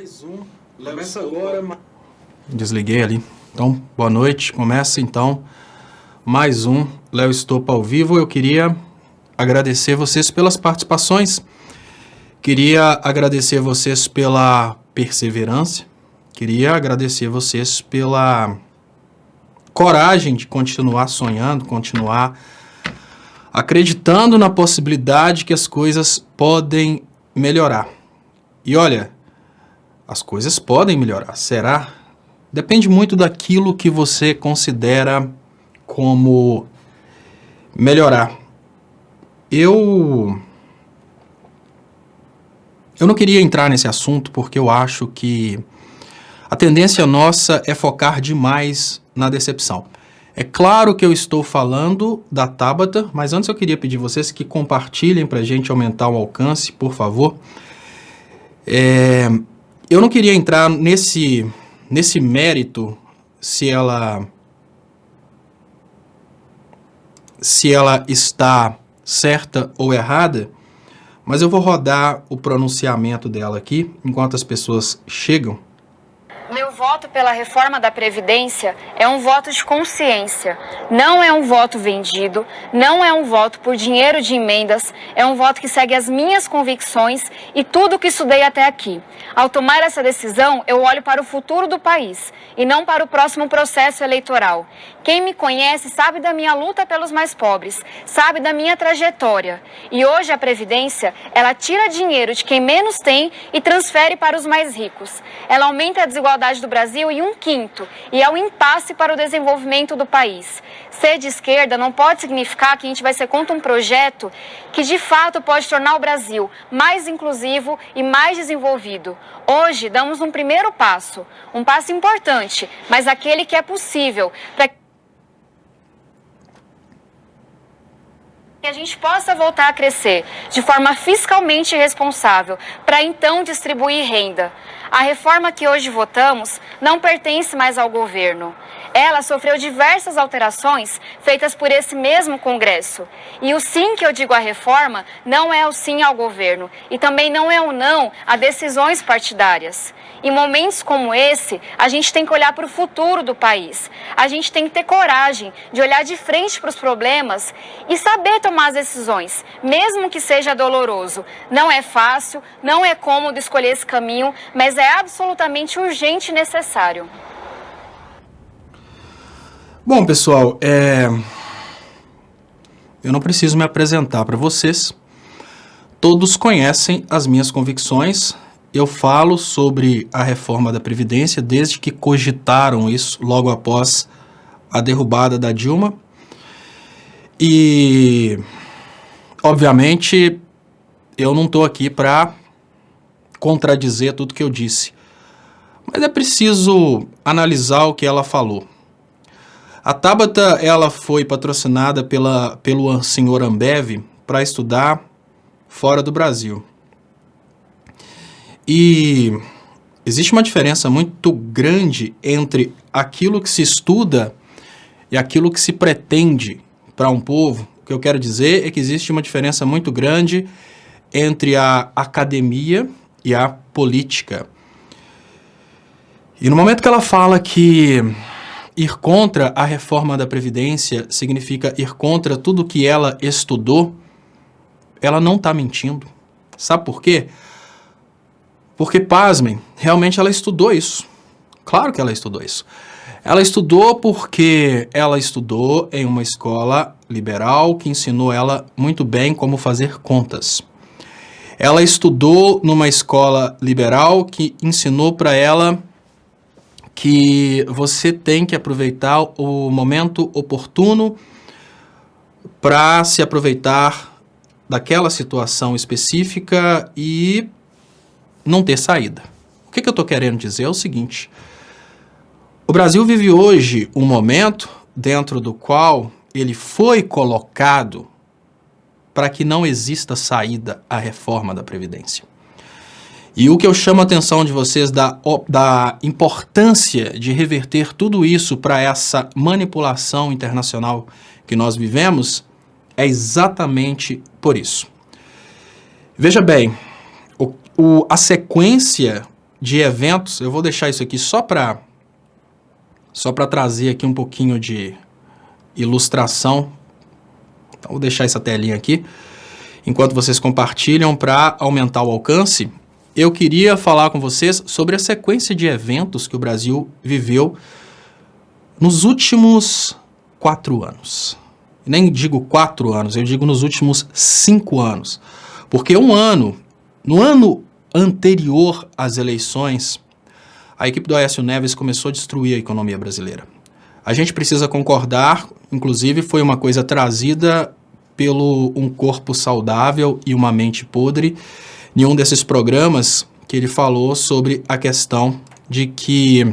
Mais um. Começa agora. Desliguei ali. Então, boa noite. Começa então mais um Léo Estopa ao vivo. Eu queria agradecer vocês pelas participações. Queria agradecer vocês pela perseverança. Queria agradecer vocês pela coragem de continuar sonhando, continuar acreditando na possibilidade que as coisas podem melhorar. E olha, as coisas podem melhorar, será? Depende muito daquilo que você considera como melhorar. Eu não queria entrar nesse assunto porque eu acho que a tendência nossa é focar demais na decepção. É claro que eu estou falando da Tabata, mas antes eu queria pedir vocês que compartilhem para a gente aumentar o alcance, por favor. Eu não queria entrar nesse mérito se ela está certa ou errada, mas eu vou rodar o pronunciamento dela aqui enquanto as pessoas chegam. Meu voto pela reforma da Previdência é um voto de consciência. Não é um voto vendido, não é um voto por dinheiro de emendas, é um voto que segue as minhas convicções e tudo que estudei até aqui. Ao tomar essa decisão, eu olho para o futuro do país e não para o próximo processo eleitoral. Quem me conhece sabe da minha luta pelos mais pobres, sabe da minha trajetória. E hoje a Previdência, ela tira dinheiro de quem menos tem e transfere para os mais ricos. Ela aumenta a desigualdade do Brasil em 1/5 e é um impasse para o desenvolvimento do país. Ser de esquerda não pode significar que a gente vai ser contra um projeto que de fato pode tornar o Brasil mais inclusivo e mais desenvolvido. Hoje damos um primeiro passo, um passo importante, mas aquele que é possível para que a gente possa voltar a crescer de forma fiscalmente responsável, para então distribuir renda. A reforma que hoje votamos não pertence mais ao governo. Ela sofreu diversas alterações feitas por esse mesmo Congresso. E o sim que eu digo à reforma não é o sim ao governo e também não é o não a decisões partidárias. Em momentos como esse, a gente tem que olhar para o futuro do país. A gente tem que ter coragem de olhar de frente para os problemas e saber tomar as decisões, mesmo que seja doloroso. Não é fácil, não é cômodo escolher esse caminho, mas é absolutamente urgente e necessário. Bom, pessoal, eu não preciso me apresentar para vocês. Todos conhecem as minhas convicções. Eu falo sobre a reforma da Previdência desde que cogitaram isso logo após a derrubada da Dilma. E, obviamente, eu não estou aqui para contradizer tudo que eu disse. Mas é preciso analisar o que ela falou. A Tabata, ela foi patrocinada pelo senhor Ambev para estudar fora do Brasil. E existe uma diferença muito grande entre aquilo que se estuda e aquilo que se pretende para um povo. O que eu quero dizer é que existe uma diferença muito grande entre a academia e a política. E no momento que ela fala que ir contra a reforma da Previdência significa ir contra tudo que ela estudou, ela não está mentindo. Sabe por quê? Porque, pasmem, realmente ela estudou isso. Claro que ela estudou isso. Ela estudou porque ela estudou em uma escola liberal que ensinou ela muito bem como fazer contas. Ela estudou numa escola liberal que ensinou para ela que você tem que aproveitar o momento oportuno para se aproveitar daquela situação específica e não ter saída. O que eu estou querendo dizer é o seguinte: o Brasil vive hoje um momento dentro do qual ele foi colocado para que não exista saída à reforma da Previdência. E o que eu chamo a atenção de vocês da importância de reverter tudo isso para essa manipulação internacional que nós vivemos é exatamente por isso. Veja bem, a sequência de eventos, eu vou deixar isso aqui só para trazer aqui um pouquinho de ilustração. Então, vou deixar essa telinha aqui. Enquanto vocês compartilham para aumentar o alcance, eu queria falar com vocês sobre a sequência de eventos que o Brasil viveu nos últimos 4 anos. Nem digo 4 anos, eu digo nos últimos 5 anos. Porque no ano anterior às eleições, a equipe do Aécio Neves começou a destruir a economia brasileira. A gente precisa concordar, inclusive foi uma coisa trazida pelo Um Corpo Saudável e Uma Mente Podre, em um desses programas que ele falou sobre a questão de que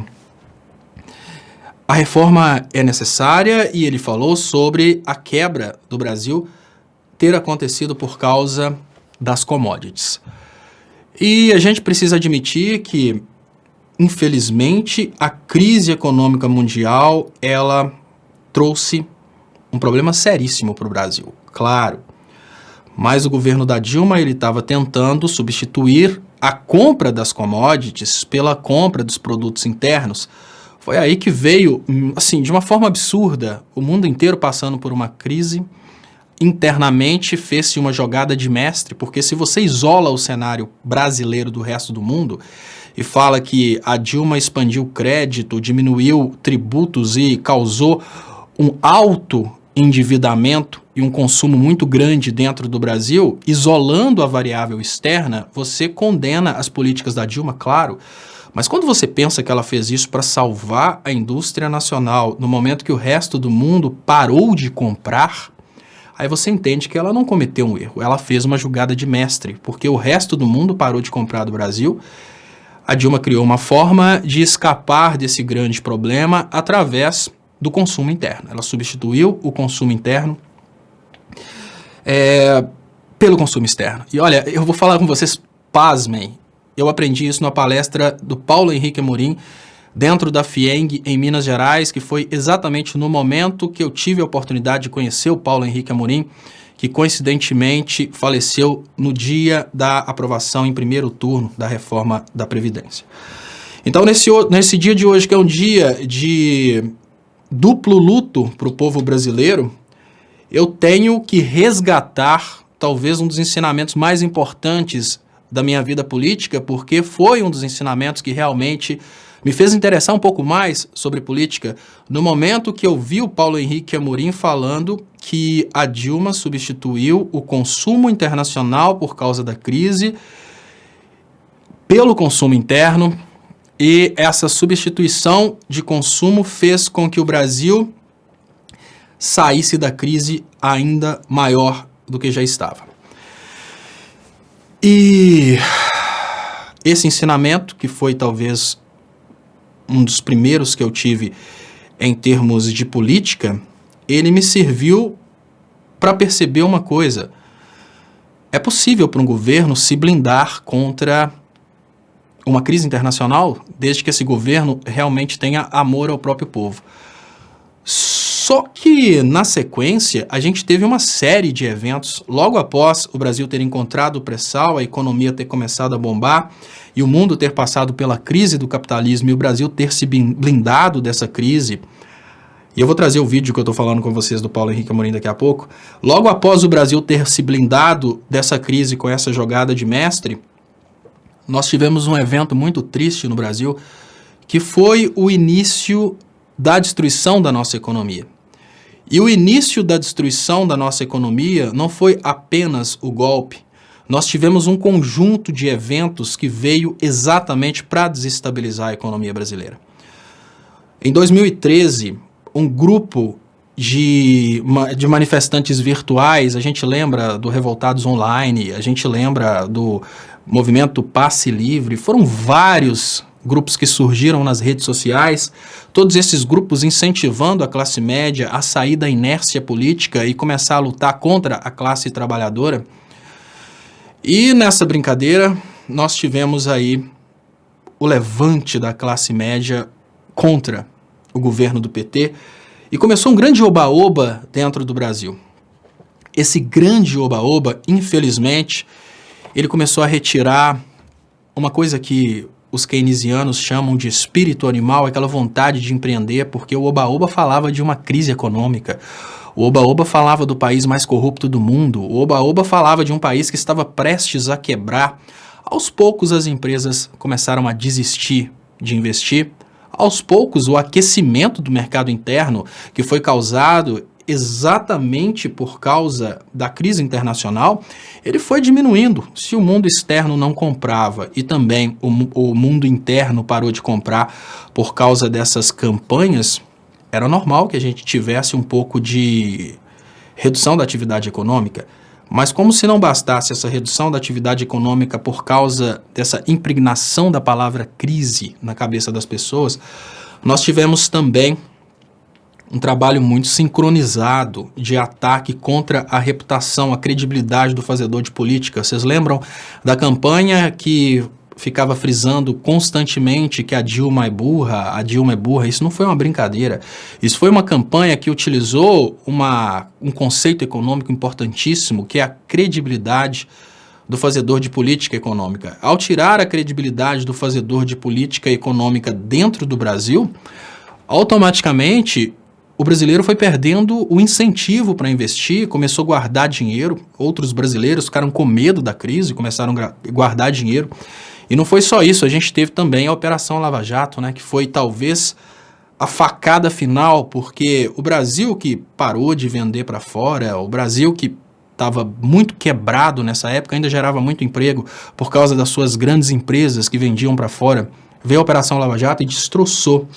a reforma é necessária, e ele falou sobre a quebra do Brasil ter acontecido por causa das commodities. E a gente precisa admitir que, infelizmente, a crise econômica mundial, ela trouxe um problema seríssimo para o Brasil, claro. Mas o governo da Dilma, ele estava tentando substituir a compra das commodities pela compra dos produtos internos. Foi aí que veio, assim, de uma forma absurda, o mundo inteiro passando por uma crise. Internamente fez-se uma jogada de mestre, porque se você isola o cenário brasileiro do resto do mundo e fala que a Dilma expandiu crédito, diminuiu tributos e causou um alto endividamento e um consumo muito grande dentro do Brasil, isolando a variável externa, você condena as políticas da Dilma, claro. Mas quando você pensa que ela fez isso para salvar a indústria nacional no momento que o resto do mundo parou de comprar, aí você entende que ela não cometeu um erro, ela fez uma jogada de mestre, porque o resto do mundo parou de comprar do Brasil. A Dilma criou uma forma de escapar desse grande problema através do consumo interno. Ela substituiu o consumo interno pelo consumo externo. E olha, eu vou falar com vocês, pasmem, eu aprendi isso na palestra do Paulo Henrique Amorim, dentro da FIENG, em Minas Gerais, que foi exatamente no momento que eu tive a oportunidade de conhecer o Paulo Henrique Amorim, que coincidentemente faleceu no dia da aprovação em primeiro turno da reforma da Previdência. Então, nesse dia de hoje, que é um dia de duplo luto para o povo brasileiro, eu tenho que resgatar talvez um dos ensinamentos mais importantes da minha vida política, porque foi um dos ensinamentos que realmente me fez interessar um pouco mais sobre política, no momento que eu vi o Paulo Henrique Amorim falando que a Dilma substituiu o consumo internacional por causa da crise pelo consumo interno, e essa substituição de consumo fez com que o Brasil saísse da crise ainda maior do que já estava. E esse ensinamento, que foi talvez um dos primeiros que eu tive em termos de política, ele me serviu para perceber uma coisa. É possível para um governo se blindar contra uma crise internacional, desde que esse governo realmente tenha amor ao próprio povo. Só que, na sequência, a gente teve uma série de eventos, logo após o Brasil ter encontrado o pré-sal, a economia ter começado a bombar, e o mundo ter passado pela crise do capitalismo e o Brasil ter se blindado dessa crise. E eu vou trazer o vídeo que eu estou falando com vocês do Paulo Henrique Amorim daqui a pouco. Logo após o Brasil ter se blindado dessa crise com essa jogada de mestre, nós tivemos um evento muito triste no Brasil, que foi o início da destruição da nossa economia. E o início da destruição da nossa economia não foi apenas o golpe. Nós tivemos um conjunto de eventos que veio exatamente para desestabilizar a economia brasileira. Em 2013, um grupo de manifestantes virtuais, a gente lembra do Revoltados Online, a gente lembra do movimento Passe Livre, foram vários grupos que surgiram nas redes sociais, todos esses grupos incentivando a classe média a sair da inércia política e começar a lutar contra a classe trabalhadora. E nessa brincadeira, nós tivemos aí o levante da classe média contra o governo do PT, e começou um grande oba-oba dentro do Brasil. Esse grande oba-oba, infelizmente, ele começou a retirar uma coisa que os keynesianos chamam de espírito animal, aquela vontade de empreender, porque o Oba-Oba falava de uma crise econômica. O Oba-Oba falava do país mais corrupto do mundo. O Oba-Oba falava de um país que estava prestes a quebrar. Aos poucos as empresas começaram a desistir de investir. Aos poucos o aquecimento do mercado interno, que foi causado exatamente por causa da crise internacional, ele foi diminuindo. Se o mundo externo não comprava e também o mundo interno parou de comprar por causa dessas campanhas, era normal que a gente tivesse um pouco de redução da atividade econômica. Mas como se não bastasse essa redução da atividade econômica por causa dessa impregnação da palavra crise na cabeça das pessoas, nós tivemos também um trabalho muito sincronizado de ataque contra a reputação, a credibilidade do fazedor de política. Vocês lembram da campanha que ficava frisando constantemente que a Dilma é burra, a Dilma é burra? Isso não foi uma brincadeira. Isso foi uma campanha que utilizou um conceito econômico importantíssimo, que é a credibilidade do fazedor de política econômica. Ao tirar a credibilidade do fazedor de política econômica dentro do Brasil, automaticamente o brasileiro foi perdendo o incentivo para investir, começou a guardar dinheiro. Outros brasileiros ficaram com medo da crise, começaram a guardar dinheiro. E não foi só isso, a gente teve também a Operação Lava Jato, né, que foi talvez a facada final, porque o Brasil que parou de vender para fora, o Brasil que estava muito quebrado nessa época, ainda gerava muito emprego por causa das suas grandes empresas que vendiam para fora, veio a Operação Lava Jato e destroçou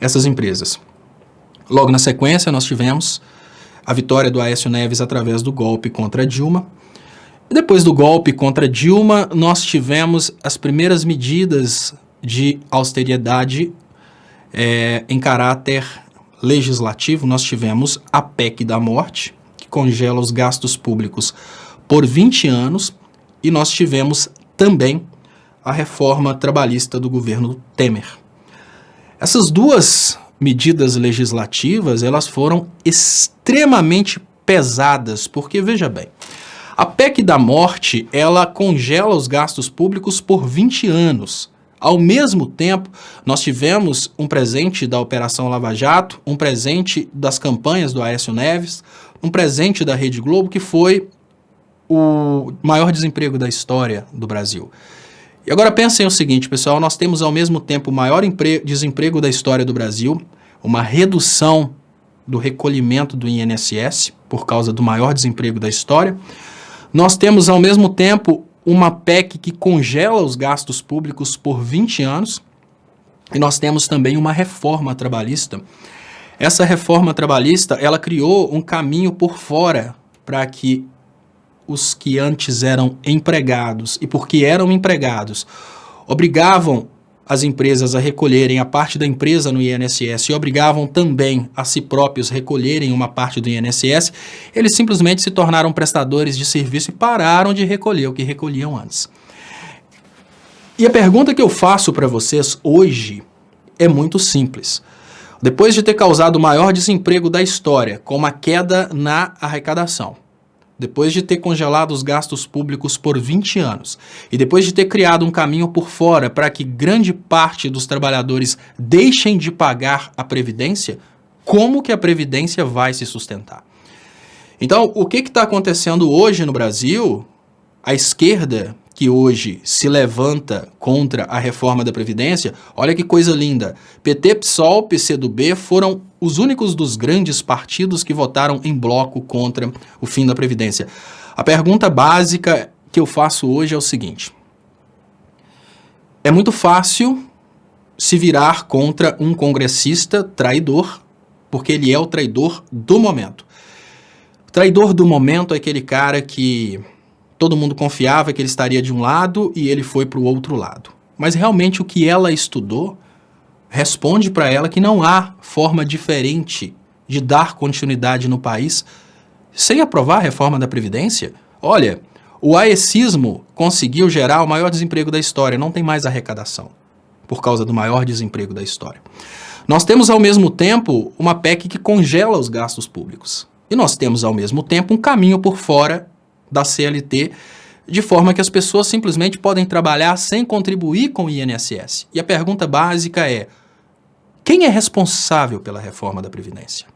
essas empresas. Logo na sequência, nós tivemos a vitória do Aécio Neves através do golpe contra Dilma. Depois do golpe contra Dilma, nós tivemos as primeiras medidas de austeridade em caráter legislativo. Nós tivemos a PEC da morte, que congela os gastos públicos por 20 anos, e nós tivemos também a reforma trabalhista do governo Temer. Essas duas medidas legislativas, elas foram extremamente pesadas, porque, veja bem, a PEC da morte, ela congela os gastos públicos por 20 anos. Ao mesmo tempo, nós tivemos um presente da Operação Lava Jato, um presente das campanhas do Aécio Neves, um presente da Rede Globo, que foi o maior desemprego da história do Brasil. E agora pensem o seguinte, pessoal, nós temos ao mesmo tempo o maior desemprego da história do Brasil, uma redução do recolhimento do INSS por causa do maior desemprego da história. Nós temos ao mesmo tempo uma PEC que congela os gastos públicos por 20 anos e nós temos também uma reforma trabalhista. Essa reforma trabalhista, ela criou um caminho por fora para que os que antes eram empregados, e porque eram empregados, obrigavam as empresas a recolherem a parte da empresa no INSS e obrigavam também a si próprios recolherem uma parte do INSS, eles simplesmente se tornaram prestadores de serviço e pararam de recolher o que recolhiam antes. E a pergunta que eu faço para vocês hoje é muito simples. Depois de ter causado o maior desemprego da história, com uma queda na arrecadação, depois de ter congelado os gastos públicos por 20 anos e depois de ter criado um caminho por fora para que grande parte dos trabalhadores deixem de pagar a Previdência, como que a Previdência vai se sustentar? Então, o que está acontecendo hoje no Brasil? A esquerda, que hoje se levanta contra a reforma da Previdência, olha que coisa linda. PT, PSOL, PCdoB foram os únicos dos grandes partidos que votaram em bloco contra o fim da Previdência. A pergunta básica que eu faço hoje é o seguinte. É muito fácil se virar contra um congressista traidor, porque ele é o traidor do momento. O traidor do momento é aquele cara que todo mundo confiava que ele estaria de um lado e ele foi para o outro lado. Mas realmente o que ela estudou responde para ela que não há forma diferente de dar continuidade no país sem aprovar a reforma da Previdência. Olha, o aecismo conseguiu gerar o maior desemprego da história, não tem mais arrecadação por causa do maior desemprego da história. Nós temos ao mesmo tempo uma PEC que congela os gastos públicos e nós temos ao mesmo tempo um caminho por fora da CLT de forma que as pessoas simplesmente podem trabalhar sem contribuir com o INSS. E a pergunta básica é: quem é responsável pela reforma da Previdência?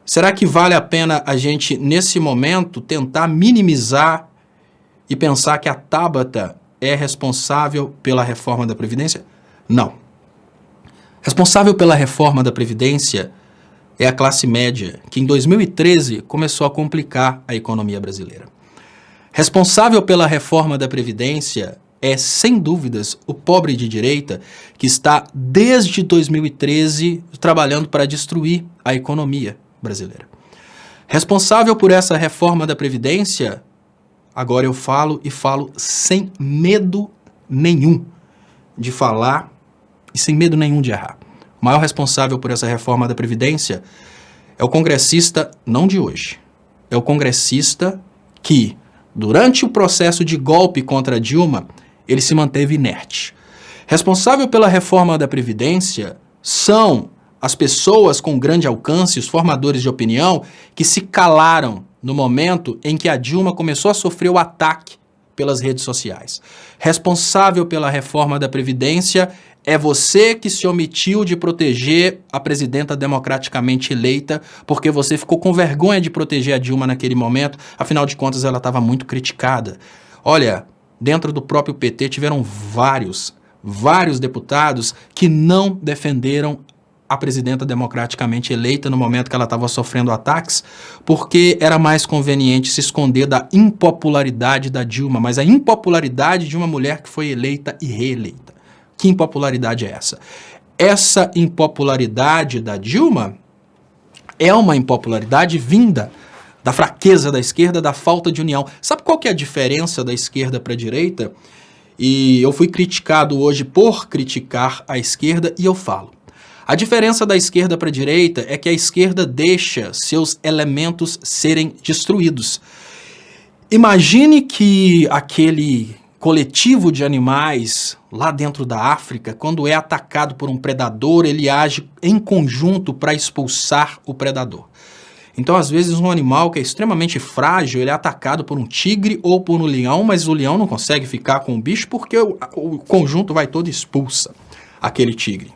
Será que vale a pena a gente, nesse momento, tentar minimizar e pensar que a Tabata é responsável pela reforma da Previdência? Não. Responsável pela reforma da Previdência é a classe média, que em 2013 começou a complicar a economia brasileira. Responsável pela reforma da Previdência é, sem dúvidas, o pobre de direita, que está desde 2013 trabalhando para destruir a economia brasileira. Responsável por essa reforma da Previdência, agora eu falo e falo sem medo nenhum de falar e sem medo nenhum de errar. O maior responsável por essa reforma da Previdência é o congressista, não de hoje, é o congressista que, durante o processo de golpe contra Dilma, ele se manteve inerte. Responsável pela reforma da Previdência são as pessoas com grande alcance, os formadores de opinião, que se calaram no momento em que a Dilma começou a sofrer o ataque pelas redes sociais. Responsável pela reforma da Previdência é você que se omitiu de proteger a presidenta democraticamente eleita, porque você ficou com vergonha de proteger a Dilma naquele momento, afinal de contas ela estava muito criticada. Olha, dentro do próprio PT tiveram vários deputados que não defenderam a presidenta democraticamente eleita no momento que ela estava sofrendo ataques, porque era mais conveniente se esconder da impopularidade da Dilma, mas a impopularidade de uma mulher que foi eleita e reeleita. Que impopularidade é essa? Essa impopularidade da Dilma é uma impopularidade vinda da fraqueza da esquerda, da falta de união. Sabe qual que é a diferença da esquerda para a direita? E eu fui criticado hoje por criticar a esquerda e eu falo. A diferença da esquerda para a direita é que a esquerda deixa seus elementos serem destruídos. Imagine que aquele coletivo de animais lá dentro da África, quando é atacado por um predador, ele age em conjunto para expulsar o predador. Então, às vezes, um animal que é extremamente frágil, ele é atacado por um tigre ou por um leão, mas o leão não consegue ficar com o bicho porque o conjunto vai todo e expulsa aquele tigre.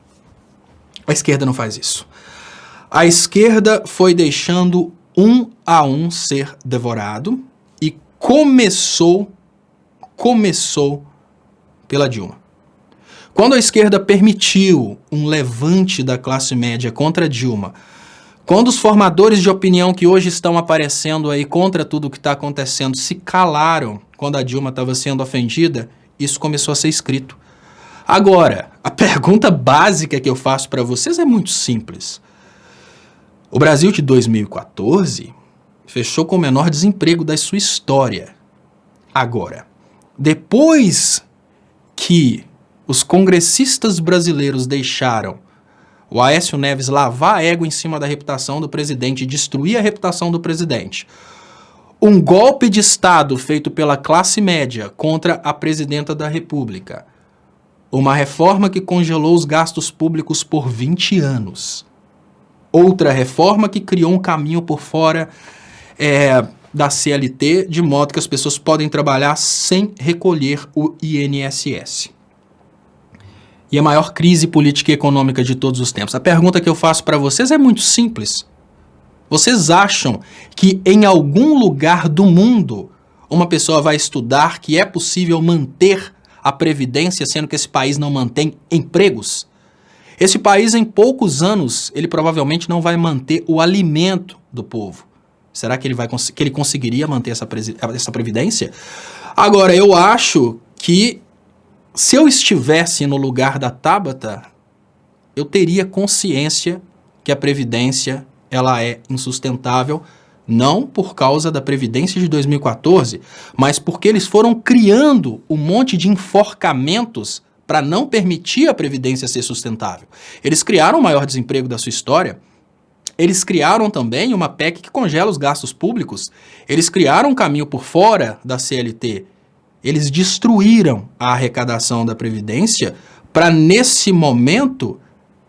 A esquerda não faz isso. A esquerda foi deixando um a um ser devorado e começou pela Dilma. Quando a esquerda permitiu um levante da classe média contra Dilma, quando os formadores de opinião que hoje estão aparecendo aí contra tudo o que está acontecendo se calaram quando a Dilma estava sendo ofendida, isso começou a ser escrito. Agora, a pergunta básica que eu faço para vocês é muito simples. O Brasil de 2014 fechou com o menor desemprego da sua história. Agora, depois que os congressistas brasileiros deixaram o Aécio Neves lavar a égua em cima da reputação do presidente e destruir a reputação do presidente, um golpe de Estado feito pela classe média contra a presidenta da República, uma reforma que congelou os gastos públicos por 20 anos, outra reforma que criou um caminho por fora da CLT, de modo que as pessoas podem trabalhar sem recolher o INSS. E a maior crise política e econômica de todos os tempos. A pergunta que eu faço para vocês é muito simples. Vocês acham que em algum lugar do mundo uma pessoa vai estudar que é possível manter a Previdência, sendo que esse país não mantém empregos? Esse país, em poucos anos, ele provavelmente não vai manter o alimento do povo. Será que ele conseguiria manter essa Previdência? Agora, eu acho que se eu estivesse no lugar da Tabata, eu teria consciência que a Previdência ela é insustentável, não por causa da Previdência de 2014, mas porque eles foram criando um monte de enforcamentos para não permitir a Previdência ser sustentável. Eles criaram o maior desemprego da sua história, eles criaram também uma PEC que congela os gastos públicos, eles criaram um caminho por fora da CLT, eles destruíram a arrecadação da Previdência para, nesse momento,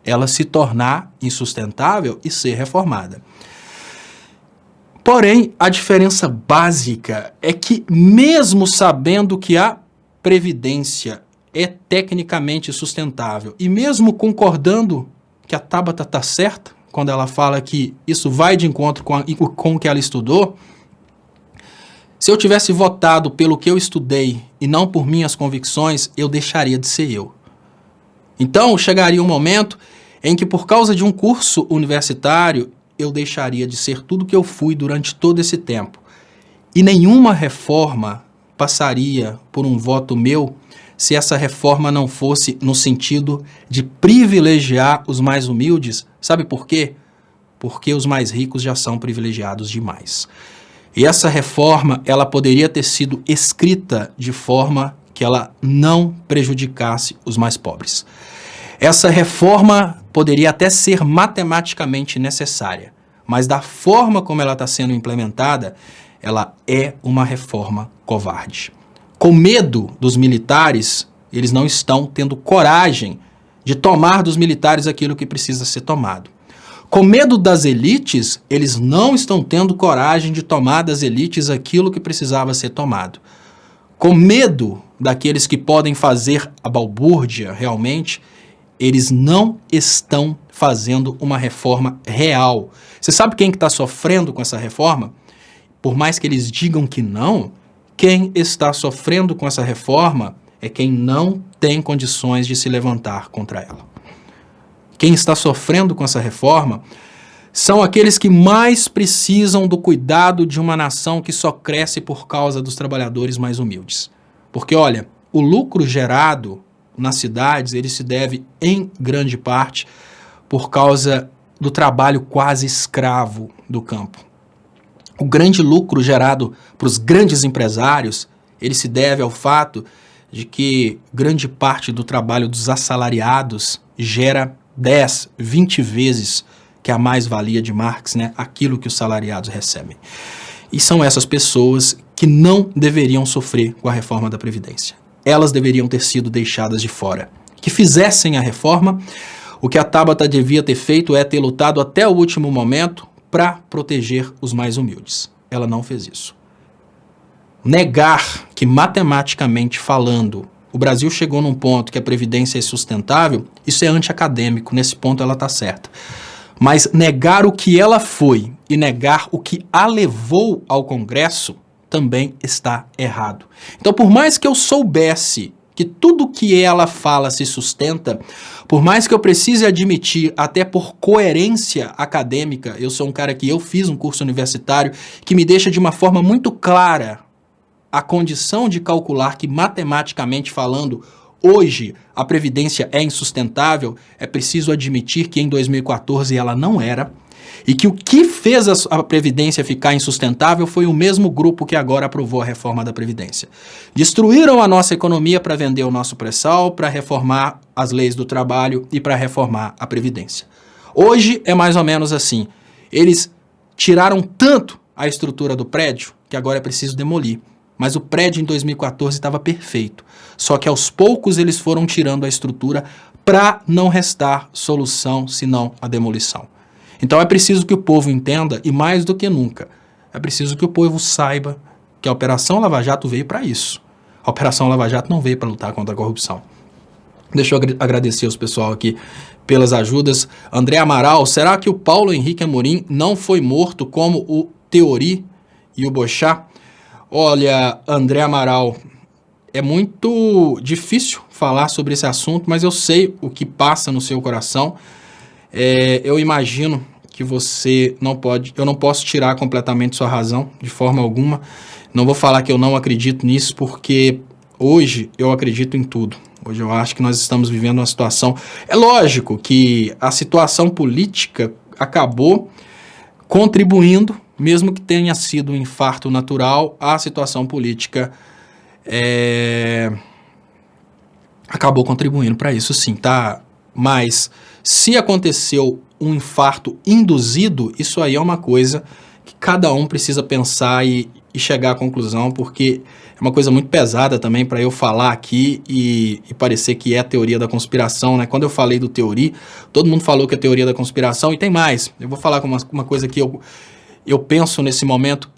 ela se tornar insustentável e ser reformada. Porém, a diferença básica é que, mesmo sabendo que a Previdência é tecnicamente sustentável, e mesmo concordando que a Tabata está certa, quando ela fala que isso vai de encontro com o que ela estudou, se eu tivesse votado pelo que eu estudei e não por minhas convicções, eu deixaria de ser eu. Então, chegaria um momento em que, por causa de um curso universitário, eu deixaria de ser tudo que eu fui durante todo esse tempo. E nenhuma reforma passaria por um voto meu se essa reforma não fosse no sentido de privilegiar os mais humildes. Sabe por quê? Porque os mais ricos já são privilegiados demais. E essa reforma, ela poderia ter sido escrita de forma que ela não prejudicasse os mais pobres. Essa reforma poderia até ser matematicamente necessária, mas da forma como ela está sendo implementada, ela é uma reforma covarde. Com medo dos militares, eles não estão tendo coragem de tomar dos militares aquilo que precisa ser tomado. Com medo das elites, eles não estão tendo coragem de tomar das elites aquilo que precisava ser tomado. Com medo daqueles que podem fazer a balbúrdia realmente, eles não estão fazendo uma reforma real. Você sabe quem que está sofrendo com essa reforma? Por mais que eles digam que não, quem está sofrendo com essa reforma é quem não tem condições de se levantar contra ela. Quem está sofrendo com essa reforma são aqueles que mais precisam do cuidado de uma nação que só cresce por causa dos trabalhadores mais humildes. Porque, olha, o lucro gerado nas cidades, ele se deve, em grande parte, por causa do trabalho quase escravo do campo. O grande lucro gerado para os grandes empresários, ele se deve ao fato de que grande parte do trabalho dos assalariados gera 10, 20 vezes que a mais-valia de Marx, né, aquilo que os salariados recebem. E são essas pessoas que não deveriam sofrer com a reforma da Previdência. Elas deveriam ter sido deixadas de fora. Que fizessem a reforma, o que a Tabata devia ter feito é ter lutado até o último momento para proteger os mais humildes. Ela não fez isso. Negar que, matematicamente falando, o Brasil chegou num ponto que a Previdência é sustentável, isso é anti-acadêmico, nesse ponto ela está certa. Mas negar o que ela foi e negar o que a levou ao Congresso também está errado. Então, por mais que eu soubesse que tudo que ela fala se sustenta, por mais que eu precise admitir, até por coerência acadêmica, eu sou um cara que eu fiz um curso universitário que me deixa de uma forma muito clara a condição de calcular que, matematicamente falando, hoje a Previdência é insustentável, é preciso admitir que em 2014 ela não era, e que o que fez a Previdência ficar insustentável foi o mesmo grupo que agora aprovou a reforma da Previdência. Destruíram a nossa economia para vender o nosso pré-sal, para reformar as leis do trabalho e para reformar a Previdência. Hoje é mais ou menos assim. Eles tiraram tanto a estrutura do prédio que agora é preciso demolir. Mas o prédio em 2014 estava perfeito. Só que aos poucos eles foram tirando a estrutura para não restar solução senão a demolição. Então é preciso que o povo entenda, e mais do que nunca, é preciso que o povo saiba que a Operação Lava Jato veio para isso. A Operação Lava Jato não veio para lutar contra a corrupção. Deixa eu agradecer os pessoal aqui pelas ajudas. André Amaral, será que o Paulo Henrique Amorim não foi morto como o Theory e o Bochá? Olha, André Amaral, é muito difícil falar sobre esse assunto, mas eu sei o que passa no seu coração. Eu imagino que você não pode, eu não posso tirar completamente sua razão, de forma alguma. Não vou falar que eu não acredito nisso, porque hoje eu acredito em tudo. Hoje eu acho que nós estamos vivendo uma situação... É lógico que a situação política acabou contribuindo, mesmo que tenha sido um infarto natural, a situação política acabou contribuindo para isso, sim, tá? Mas se aconteceu um infarto induzido, isso aí é uma coisa que cada um precisa pensar e chegar à conclusão, porque é uma coisa muito pesada também para eu falar aqui e parecer que é a teoria da conspiração, né? Quando eu falei do Theory, todo mundo falou que é teoria da conspiração, e tem mais. Eu vou falar com uma coisa que eu penso nesse momento,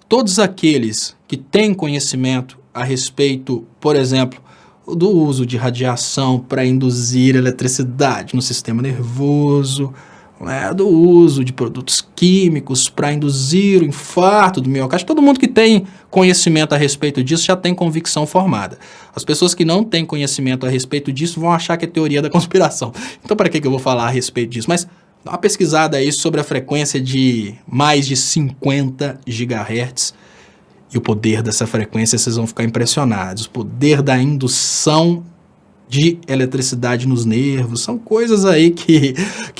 todos aqueles que têm conhecimento a respeito, por exemplo, do uso de radiação para induzir eletricidade no sistema nervoso, né, do uso de produtos químicos para induzir o infarto do miocárdio. Todo mundo que tem conhecimento a respeito disso já tem convicção formada. As pessoas que não têm conhecimento a respeito disso vão achar que é teoria da conspiração. Então, para que eu vou falar a respeito disso? Mas dá uma pesquisada aí sobre a frequência de mais de 50 GHz e o poder dessa frequência, vocês vão ficar impressionados. O poder da indução de eletricidade nos nervos, são coisas aí que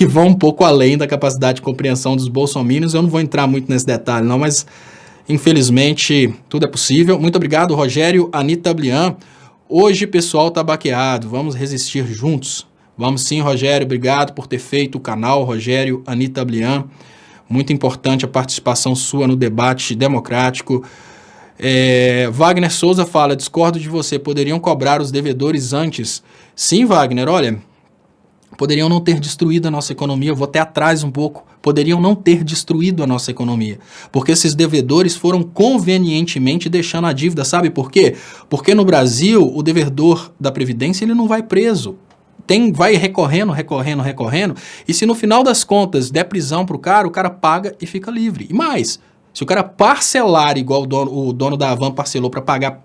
vão um pouco além da capacidade de compreensão dos bolsominions. Eu não vou entrar muito nesse detalhe não, mas infelizmente tudo é possível. Muito obrigado, Rogério, Anitta Blian. Hoje, pessoal, tá baqueado, vamos resistir juntos. Vamos sim, Rogério, obrigado por ter feito o canal, Rogério, Anitta Blian. Muito importante a participação sua no debate democrático. Wagner Souza fala, discordo de você, poderiam cobrar os devedores antes. Sim, Wagner, olha, poderiam não ter destruído a nossa economia, eu vou até atrás um pouco, poderiam não ter destruído a nossa economia, porque esses devedores foram convenientemente deixando a dívida, sabe por quê? Porque no Brasil, o devedor da Previdência, ele não vai preso, vai recorrendo, e se no final das contas der prisão pro cara, o cara paga e fica livre. E mais, se o cara parcelar igual o dono da Havan parcelou para pagar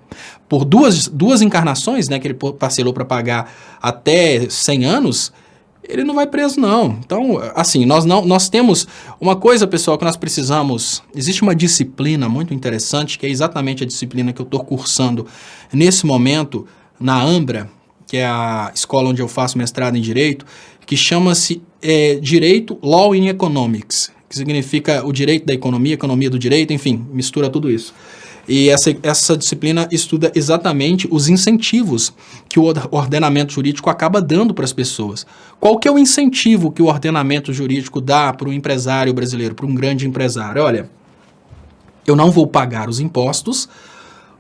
por duas encarnações, né, que ele parcelou para pagar até 100 anos, ele não vai preso não. Então, assim, nós temos uma coisa, pessoal, que nós precisamos, existe uma disciplina muito interessante, que é exatamente a disciplina que eu estou cursando nesse momento na Ambra, que é a escola onde eu faço mestrado em Direito, que chama-se Direito, Law in Economics, que significa o direito da economia, economia do direito, enfim, mistura tudo isso. E essa disciplina estuda exatamente os incentivos que o ordenamento jurídico acaba dando para as pessoas. Qual que é o incentivo que o ordenamento jurídico dá para o empresário brasileiro, para um grande empresário? Olha, eu não vou pagar os impostos,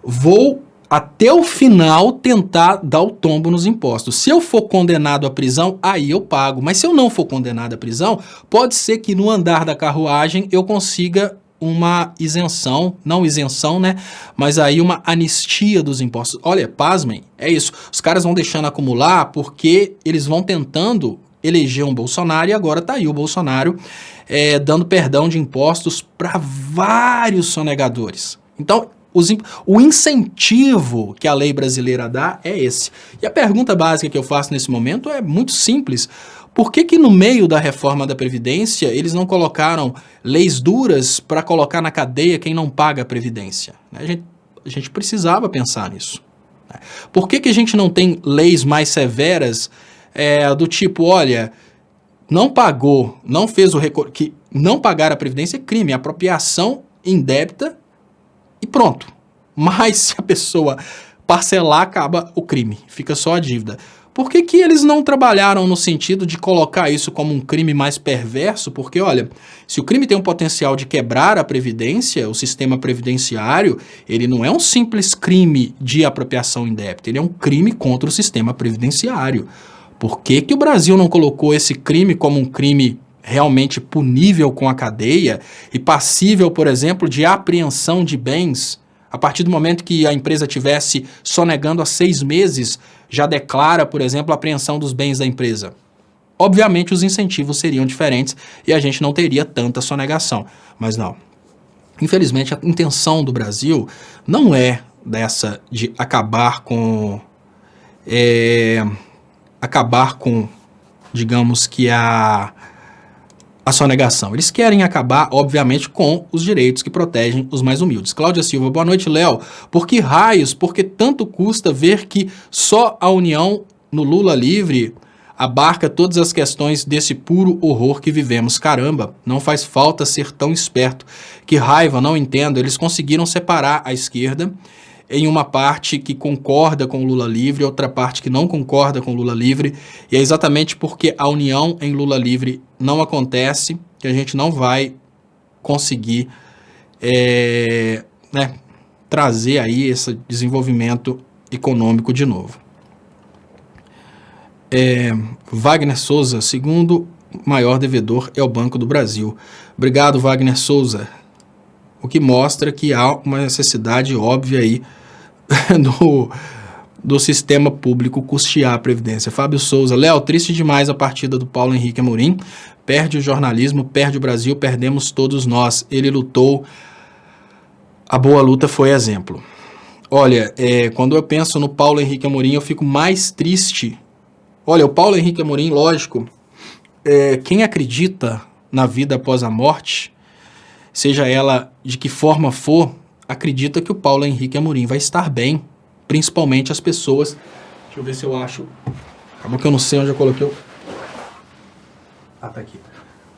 vou até o final tentar dar o tombo nos impostos. Se eu for condenado à prisão, aí eu pago. Mas se eu não for condenado à prisão, pode ser que no andar da carruagem eu consiga uma isenção, não isenção, né? Mas aí uma anistia dos impostos. Olha, pasmem, é isso. Os caras vão deixando acumular porque eles vão tentando eleger um Bolsonaro e agora tá aí o Bolsonaro dando perdão de impostos para vários sonegadores. Então, o incentivo que a lei brasileira dá é esse. E a pergunta básica que eu faço nesse momento é muito simples. Por que no meio da reforma da Previdência eles não colocaram leis duras para colocar na cadeia quem não paga a Previdência? A gente precisava pensar nisso. Por que a gente não tem leis mais severas do tipo, olha, não pagou, não fez o recurso, que não pagar a Previdência é crime, é apropriação indébita e pronto. Mas se a pessoa parcelar, acaba o crime, fica só a dívida. Por que eles não trabalharam no sentido de colocar isso como um crime mais perverso? Porque, olha, se o crime tem um potencial de quebrar a Previdência, o sistema previdenciário, ele não é um simples crime de apropriação indébita, ele é um crime contra o sistema previdenciário. Por que o Brasil não colocou esse crime como um crime realmente punível com a cadeia e passível, por exemplo, de apreensão de bens? A partir do momento que a empresa tivesse sonegando há 6 meses, já declara, por exemplo, a apreensão dos bens da empresa. Obviamente, os incentivos seriam diferentes e a gente não teria tanta sonegação. Mas não. Infelizmente, a intenção do Brasil não é dessa de acabar com, digamos que a sonegação. Eles querem acabar, obviamente, com os direitos que protegem os mais humildes. Cláudia Silva, boa noite, Léo. Por que raios, por que tanto custa ver que só a união no Lula livre abarca todas as questões desse puro horror que vivemos? Caramba, não faz falta ser tão esperto. Que raiva, não entendo. Eles conseguiram separar a esquerda em uma parte que concorda com o Lula livre, outra parte que não concorda com o Lula livre, e é exatamente porque a união em Lula livre não acontece que a gente não vai conseguir trazer aí esse desenvolvimento econômico de novo. Wagner Souza, segundo maior devedor é o Banco do Brasil. Obrigado, Wagner Souza. o que mostra que há uma necessidade óbvia aí do sistema público custear a Previdência. Fábio Souza, Léo, triste demais a partida do Paulo Henrique Amorim, perde o jornalismo, perde o Brasil, perdemos todos nós. Ele lutou, a boa luta foi exemplo. Olha, quando eu penso no Paulo Henrique Amorim, eu fico mais triste. Olha, o Paulo Henrique Amorim, lógico, quem acredita na vida após a morte, seja ela de que forma for, acredita que o Paulo Henrique Amorim vai estar bem, principalmente as pessoas. Deixa eu ver se eu acho. Acabou que eu não sei onde eu coloquei o... Ah, tá aqui.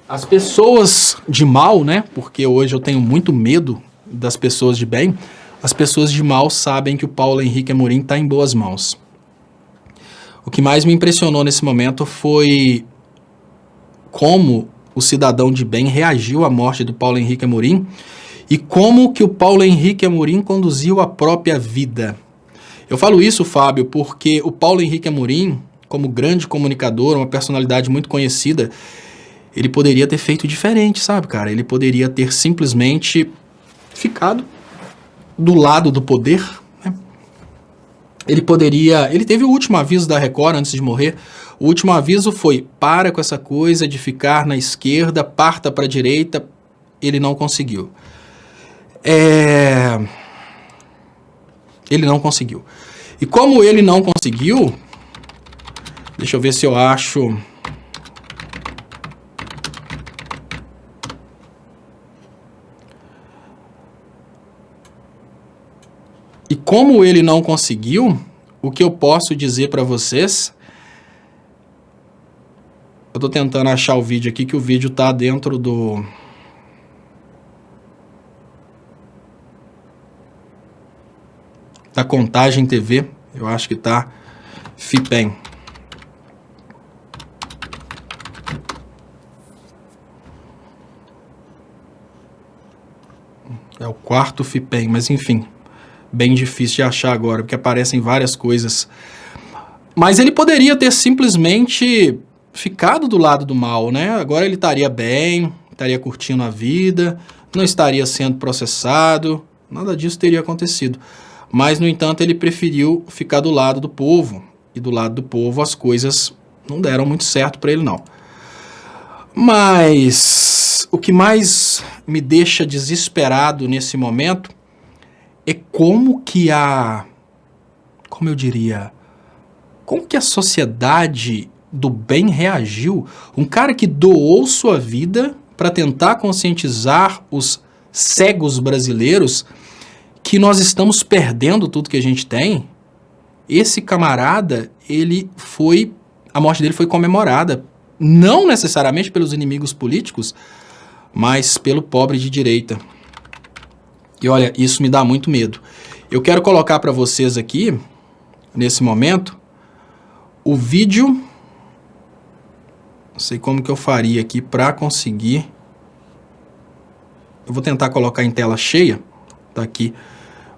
As pessoas de mal, né? Porque hoje eu tenho muito medo das pessoas de bem. As pessoas de mal sabem que o Paulo Henrique Amorim está em boas mãos. O que mais me impressionou nesse momento foi como o cidadão de bem reagiu à morte do Paulo Henrique Amorim e como que o Paulo Henrique Amorim conduziu a própria vida. Eu falo isso, Fábio, porque o Paulo Henrique Amorim, como grande comunicador, uma personalidade muito conhecida, ele poderia ter feito diferente, sabe, cara? Ele poderia ter simplesmente ficado do lado do poder, né? Ele teve o último aviso da Record antes de morrer. O último aviso foi: para com essa coisa de ficar na esquerda, parta para a direita. Ele não conseguiu. Ele não conseguiu. E como ele não conseguiu, deixa eu ver se eu acho. E como ele não conseguiu, o que eu posso dizer para vocês... Eu tô tentando achar o vídeo aqui, que o vídeo tá dentro da Contagem TV. Eu acho que tá FIPEM. É o quarto FIPEM, mas enfim, bem difícil de achar agora, porque aparecem várias coisas. Mas ele poderia ter simplesmente ficado do lado do mal, né? Agora ele estaria bem, estaria curtindo a vida, não estaria sendo processado, nada disso teria acontecido. Mas, no entanto, ele preferiu ficar do lado do povo, e do lado do povo as coisas não deram muito certo para ele, não. Mas o que mais me deixa desesperado nesse momento é como que como que a sociedade do bem reagiu. Um cara que doou sua vida para tentar conscientizar os cegos brasileiros que nós estamos perdendo tudo que a gente tem. Esse camarada, a morte dele foi comemorada, não necessariamente pelos inimigos políticos, mas pelo pobre de direita. E olha, isso me dá muito medo. Eu quero colocar para vocês aqui, nesse momento, o vídeo. Não sei como que eu faria aqui para conseguir. Eu vou tentar colocar em tela cheia. Tá aqui.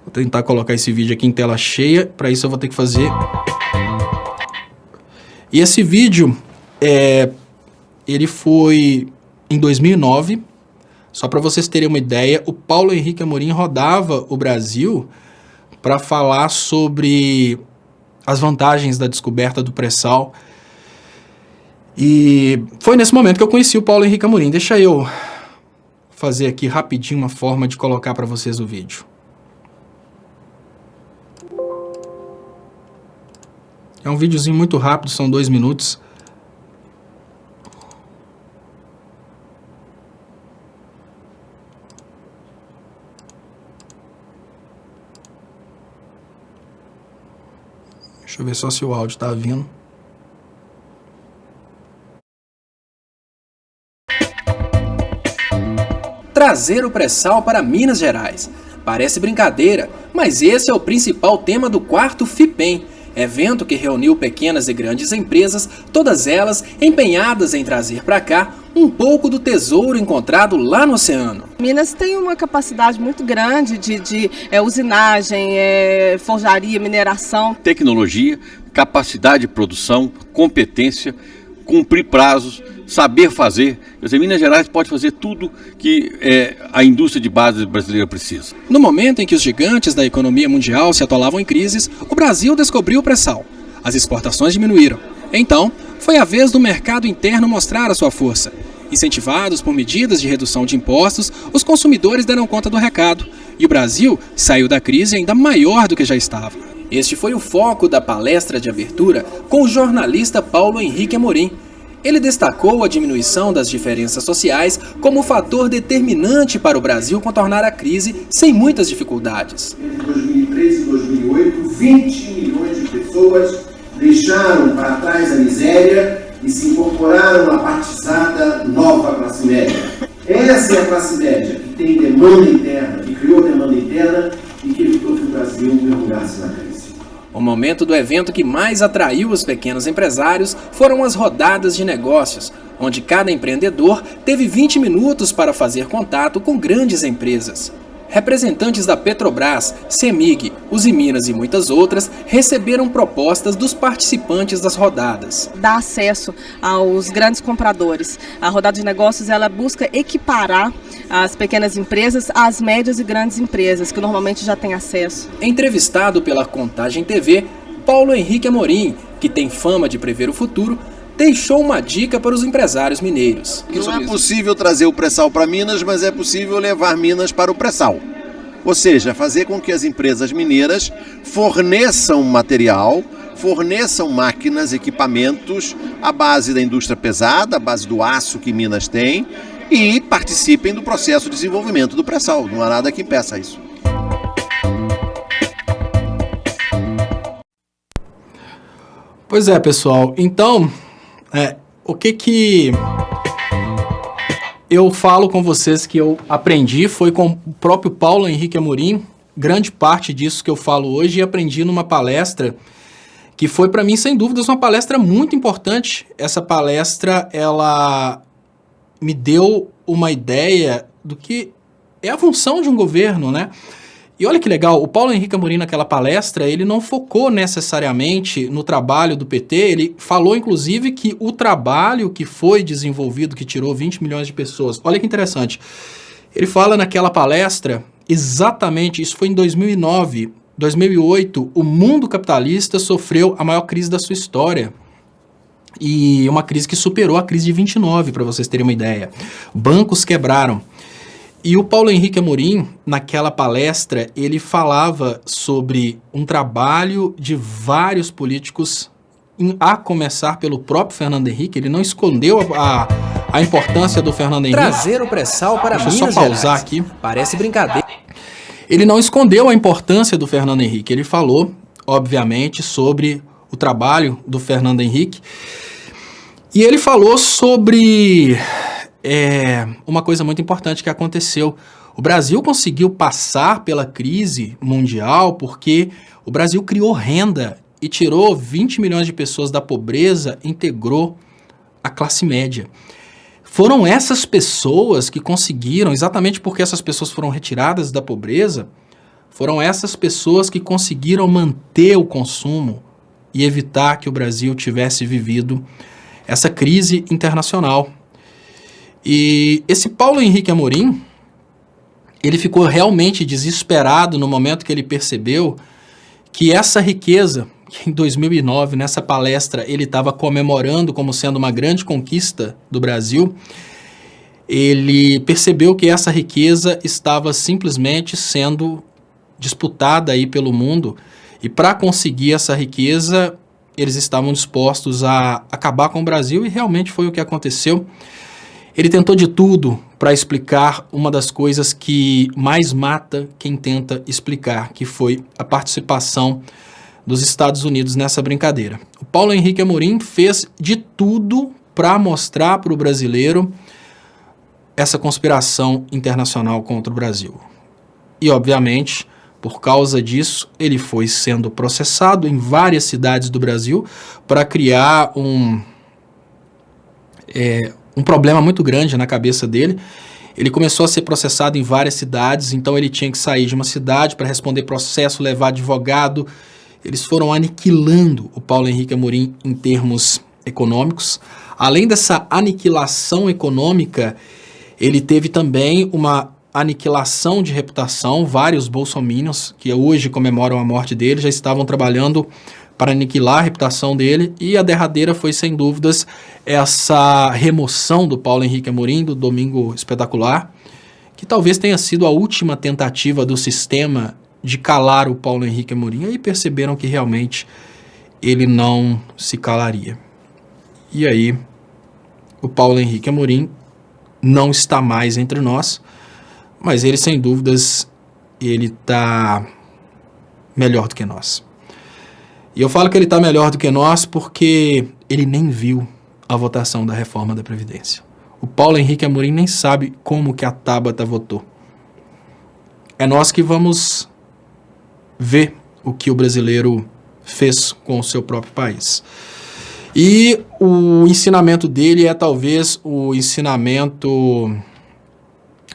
Vou tentar colocar esse vídeo aqui em tela cheia. Para isso eu vou ter que fazer. E esse vídeo, ele foi em 2009. Só para vocês terem uma ideia, o Paulo Henrique Amorim rodava o Brasil para falar sobre as vantagens da descoberta do pré-sal. E foi nesse momento que eu conheci o Paulo Henrique Amorim. Deixa eu fazer aqui rapidinho uma forma de colocar para vocês o vídeo. É um videozinho muito rápido, são 2 minutos. Deixa eu ver só se o áudio tá vindo. Trazer o pré-sal para Minas Gerais. Parece brincadeira, mas esse é o principal tema do 4º FIPEM, evento que reuniu pequenas e grandes empresas, todas elas empenhadas em trazer para cá um pouco do tesouro encontrado lá no oceano. Minas tem uma capacidade muito grande de usinagem, forjaria, mineração. Tecnologia, capacidade de produção, competência, cumprir prazos, saber fazer. Quer dizer, Minas Gerais pode fazer tudo que a indústria de base brasileira precisa. No momento em que os gigantes da economia mundial se atolavam em crises, o Brasil descobriu o pré-sal. As exportações diminuíram. Então, foi a vez do mercado interno mostrar a sua força. Incentivados por medidas de redução de impostos, os consumidores deram conta do recado. E o Brasil saiu da crise ainda maior do que já estava. Este foi o foco da palestra de abertura com o jornalista Paulo Henrique Amorim. Ele destacou a diminuição das diferenças sociais como fator determinante para o Brasil contornar a crise sem muitas dificuldades. Entre 2003 e 2008, 20 milhões de pessoas deixaram para trás a miséria e se incorporaram à batizada nova classe média. Essa é a classe média que tem demanda interna, que criou demanda interna e que evitou que o Brasil mergulhasse na crise. O momento do evento que mais atraiu os pequenos empresários foram as rodadas de negócios, onde cada empreendedor teve 20 minutos para fazer contato com grandes empresas. Representantes da Petrobras, CEMIG, Usiminas e muitas outras receberam propostas dos participantes das rodadas. Dá acesso aos grandes compradores. A rodada de negócios ela busca equiparar as pequenas empresas às médias e grandes empresas, que normalmente já têm acesso. Entrevistado pela Contagem TV, Paulo Henrique Amorim, que tem fama de prever o futuro, deixou uma dica para os empresários mineiros. Não é possível trazer o pré-sal para Minas, mas é possível levar Minas para o pré-sal. Ou seja, fazer com que as empresas mineiras forneçam material, forneçam máquinas, equipamentos à base da indústria pesada, à base do aço que Minas tem, e participem do processo de desenvolvimento do pré-sal. Não há nada que impeça isso. Pois é, pessoal. Então, o que eu falo com vocês que eu aprendi foi com o próprio Paulo Henrique Amorim. Grande parte disso que eu falo hoje e aprendi numa palestra que foi, para mim, sem dúvidas, uma palestra muito importante. Essa palestra, ela me deu uma ideia do que é a função de um governo, né? E olha que legal, o Paulo Henrique Amorim naquela palestra, ele não focou necessariamente no trabalho do PT, ele falou inclusive que o trabalho que foi desenvolvido, que tirou 20 milhões de pessoas, olha que interessante, ele fala naquela palestra exatamente, isso foi em 2009, 2008, o mundo capitalista sofreu a maior crise da sua história. E uma crise que superou a crise de 29, para vocês terem uma ideia. Bancos quebraram. E o Paulo Henrique Amorim, naquela palestra, ele falava sobre um trabalho de vários políticos, a começar pelo próprio Fernando Henrique. Ele não escondeu a importância do Fernando Henrique. Trazer o pré-sal para Minas Deixa eu só pausar Gerais. aqui. Parece brincadeira. Ele não escondeu a importância do Fernando Henrique. Ele falou, obviamente, sobre o trabalho do Fernando Henrique. E ele falou sobre uma coisa muito importante que aconteceu. O Brasil conseguiu passar pela crise mundial porque o Brasil criou renda e tirou 20 milhões de pessoas da pobreza, integrou a classe média. Foram essas pessoas que conseguiram, exatamente porque essas pessoas foram retiradas da pobreza, foram essas pessoas que conseguiram manter o consumo e evitar que o Brasil tivesse vivido essa crise internacional. E esse Paulo Henrique Amorim, ele ficou realmente desesperado no momento que ele percebeu que essa riqueza, que em 2009, nessa palestra, ele estava comemorando como sendo uma grande conquista do Brasil, ele percebeu que essa riqueza estava simplesmente sendo disputada aí pelo mundo, e para conseguir essa riqueza, eles estavam dispostos a acabar com o Brasil, e realmente foi o que aconteceu. Ele tentou de tudo para explicar uma das coisas que mais mata quem tenta explicar, que foi a participação dos Estados Unidos nessa brincadeira. O Paulo Henrique Amorim fez de tudo para mostrar para o brasileiro essa conspiração internacional contra o Brasil. E, obviamente, por causa disso, ele foi sendo processado em várias cidades do Brasil para criar um problema muito grande na cabeça dele. Ele começou a ser processado em várias cidades, então ele tinha que sair de uma cidade para responder processo, levar advogado. Eles foram aniquilando o Paulo Henrique Amorim em termos econômicos. Além dessa aniquilação econômica, ele teve também uma aniquilação de reputação. Vários bolsominions que hoje comemoram a morte dele já estavam trabalhando para aniquilar a reputação dele, e a derradeira foi, sem dúvidas, essa remoção do Paulo Henrique Amorim, do Domingo Espetacular, que talvez tenha sido a última tentativa do sistema de calar o Paulo Henrique Amorim. Aí perceberam que realmente ele não se calaria. E aí o Paulo Henrique Amorim não está mais entre nós, mas ele, sem dúvidas, ele está melhor do que nós. E eu falo que ele está melhor do que nós porque ele nem viu a votação da reforma da Previdência. O Paulo Henrique Amorim nem sabe como que a Tabata votou. É nós que vamos ver o que o brasileiro fez com o seu próprio país. E o ensinamento dele é talvez o ensinamento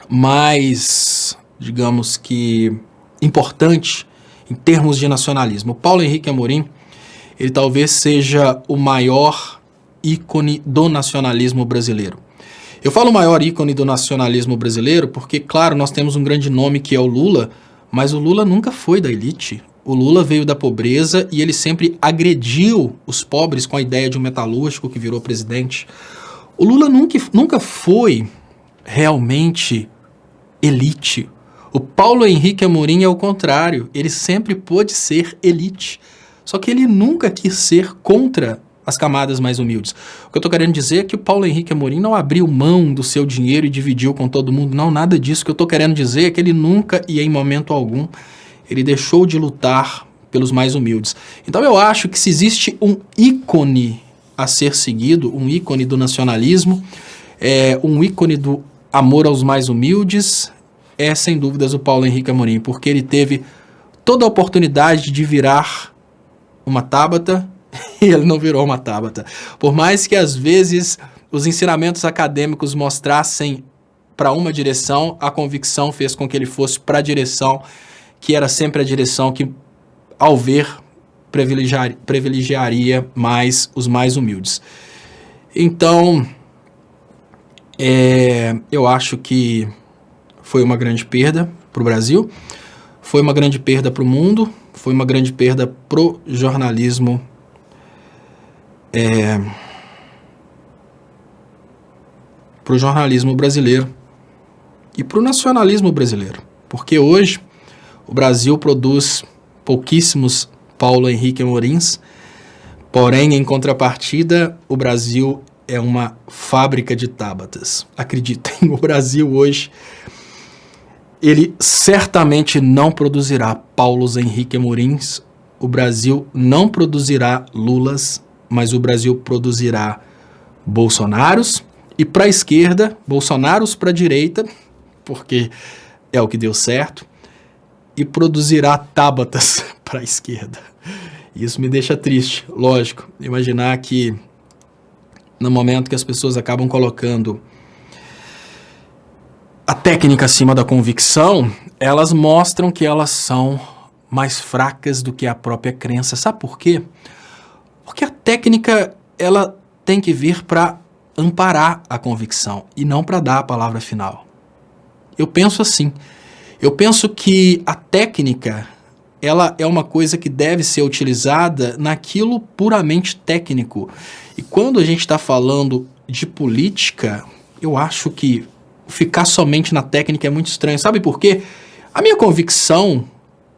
mais, digamos que, importante em termos de nacionalismo. O Paulo Henrique Amorim, ele talvez seja o maior ícone do nacionalismo brasileiro. Eu falo maior ícone do nacionalismo brasileiro porque, claro, nós temos um grande nome que é o Lula, mas o Lula nunca foi da elite. O Lula veio da pobreza e ele sempre agrediu os pobres com a ideia de um metalúrgico que virou presidente. O Lula nunca foi realmente elite. O Paulo Henrique Amorim é o contrário, ele sempre pôde ser elite, só que ele nunca quis ser contra as camadas mais humildes. O que eu estou querendo dizer é que o Paulo Henrique Amorim não abriu mão do seu dinheiro e dividiu com todo mundo, não, nada disso. O que eu estou querendo dizer é que ele nunca e em momento algum, ele deixou de lutar pelos mais humildes. Então eu acho que se existe um ícone a ser seguido, um ícone do nacionalismo, um ícone do amor aos mais humildes, é sem dúvidas o Paulo Henrique Amorim, porque ele teve toda a oportunidade de virar uma Tabata e ele não virou uma Tabata. Por mais que às vezes os ensinamentos acadêmicos mostrassem para uma direção, a convicção fez com que ele fosse para a direção que era sempre a direção que, ao ver, privilegiaria mais os mais humildes. Então, eu acho que foi uma grande perda para o Brasil, foi uma grande perda para o mundo, foi uma grande perda para o jornalismo brasileiro e para o nacionalismo brasileiro, porque hoje o Brasil produz pouquíssimos Paulo Henrique Amorins, porém, em contrapartida, o Brasil é uma fábrica de Tabatas. Acreditem, o Brasil hoje, ele certamente não produzirá Paulos Henrique Amorins, o Brasil não produzirá Lulas, mas o Brasil produzirá Bolsonaros, e para a esquerda, Bolsonaros para a direita, porque é o que deu certo, e produzirá Tabatas para a esquerda. Isso me deixa triste, lógico, imaginar que no momento que as pessoas acabam colocando a técnica acima da convicção, elas mostram que elas são mais fracas do que a própria crença. Sabe por quê? Porque a técnica, ela tem que vir para amparar a convicção e não para dar a palavra final. Eu penso assim. Eu penso que a técnica, ela é uma coisa que deve ser utilizada naquilo puramente técnico. E quando a gente está falando de política, eu acho que ficar somente na técnica é muito estranho. Sabe por quê? A minha convicção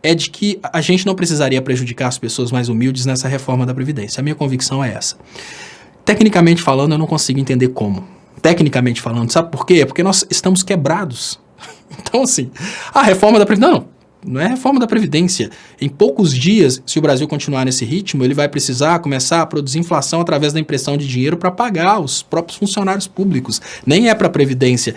é de que a gente não precisaria prejudicar as pessoas mais humildes nessa reforma da Previdência. A minha convicção é essa. Tecnicamente falando, eu não consigo entender como. Tecnicamente falando, sabe por quê? É porque nós estamos quebrados. Então, assim, a reforma da Previdência... Não é a reforma da Previdência. Em poucos dias, se o Brasil continuar nesse ritmo, ele vai precisar começar a produzir inflação através da impressão de dinheiro para pagar os próprios funcionários públicos. Nem é para a Previdência.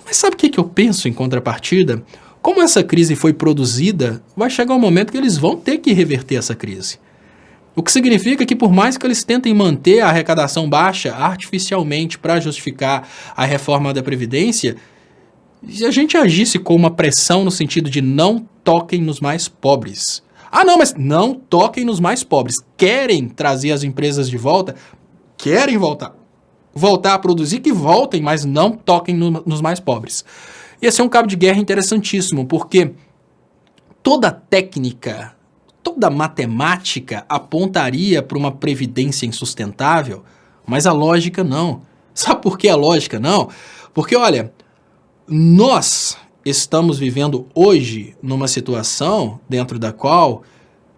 Mas sabe o que eu penso em contrapartida? Como essa crise foi produzida, vai chegar um momento que eles vão ter que reverter essa crise. O que significa que por mais que eles tentem manter a arrecadação baixa artificialmente para justificar a reforma da Previdência, se a gente agisse com uma pressão no sentido de não toquem nos mais pobres. Ah, não, mas não toquem nos mais pobres. Querem trazer as empresas de volta? querem voltar a produzir, que voltem, mas não toquem nos mais pobres. E esse é um cabo de guerra interessantíssimo, porque toda técnica, toda matemática apontaria para uma previdência insustentável, mas a lógica não. Sabe por que a lógica não? Porque, olha, nós estamos vivendo hoje numa situação dentro da qual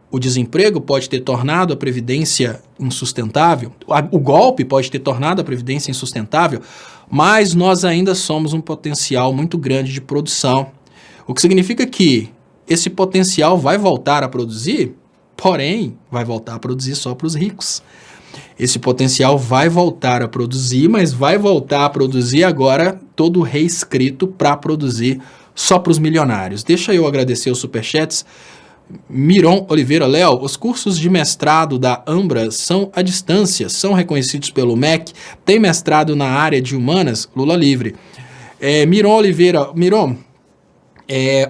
o desemprego pode ter tornado a previdência insustentável, o golpe pode ter tornado a previdência insustentável, mas nós ainda somos um potencial muito grande de produção. O que significa que esse potencial vai voltar a produzir, porém, vai voltar a produzir só para os ricos. Esse potencial vai voltar a produzir, mas vai voltar a produzir agora todo reescrito para produzir só para os milionários. Deixa eu agradecer os superchats. Miron Oliveira, Léo, os cursos de mestrado da Ambra são à distância, são reconhecidos pelo MEC, tem mestrado na área de humanas, Lula livre. Miron Oliveira,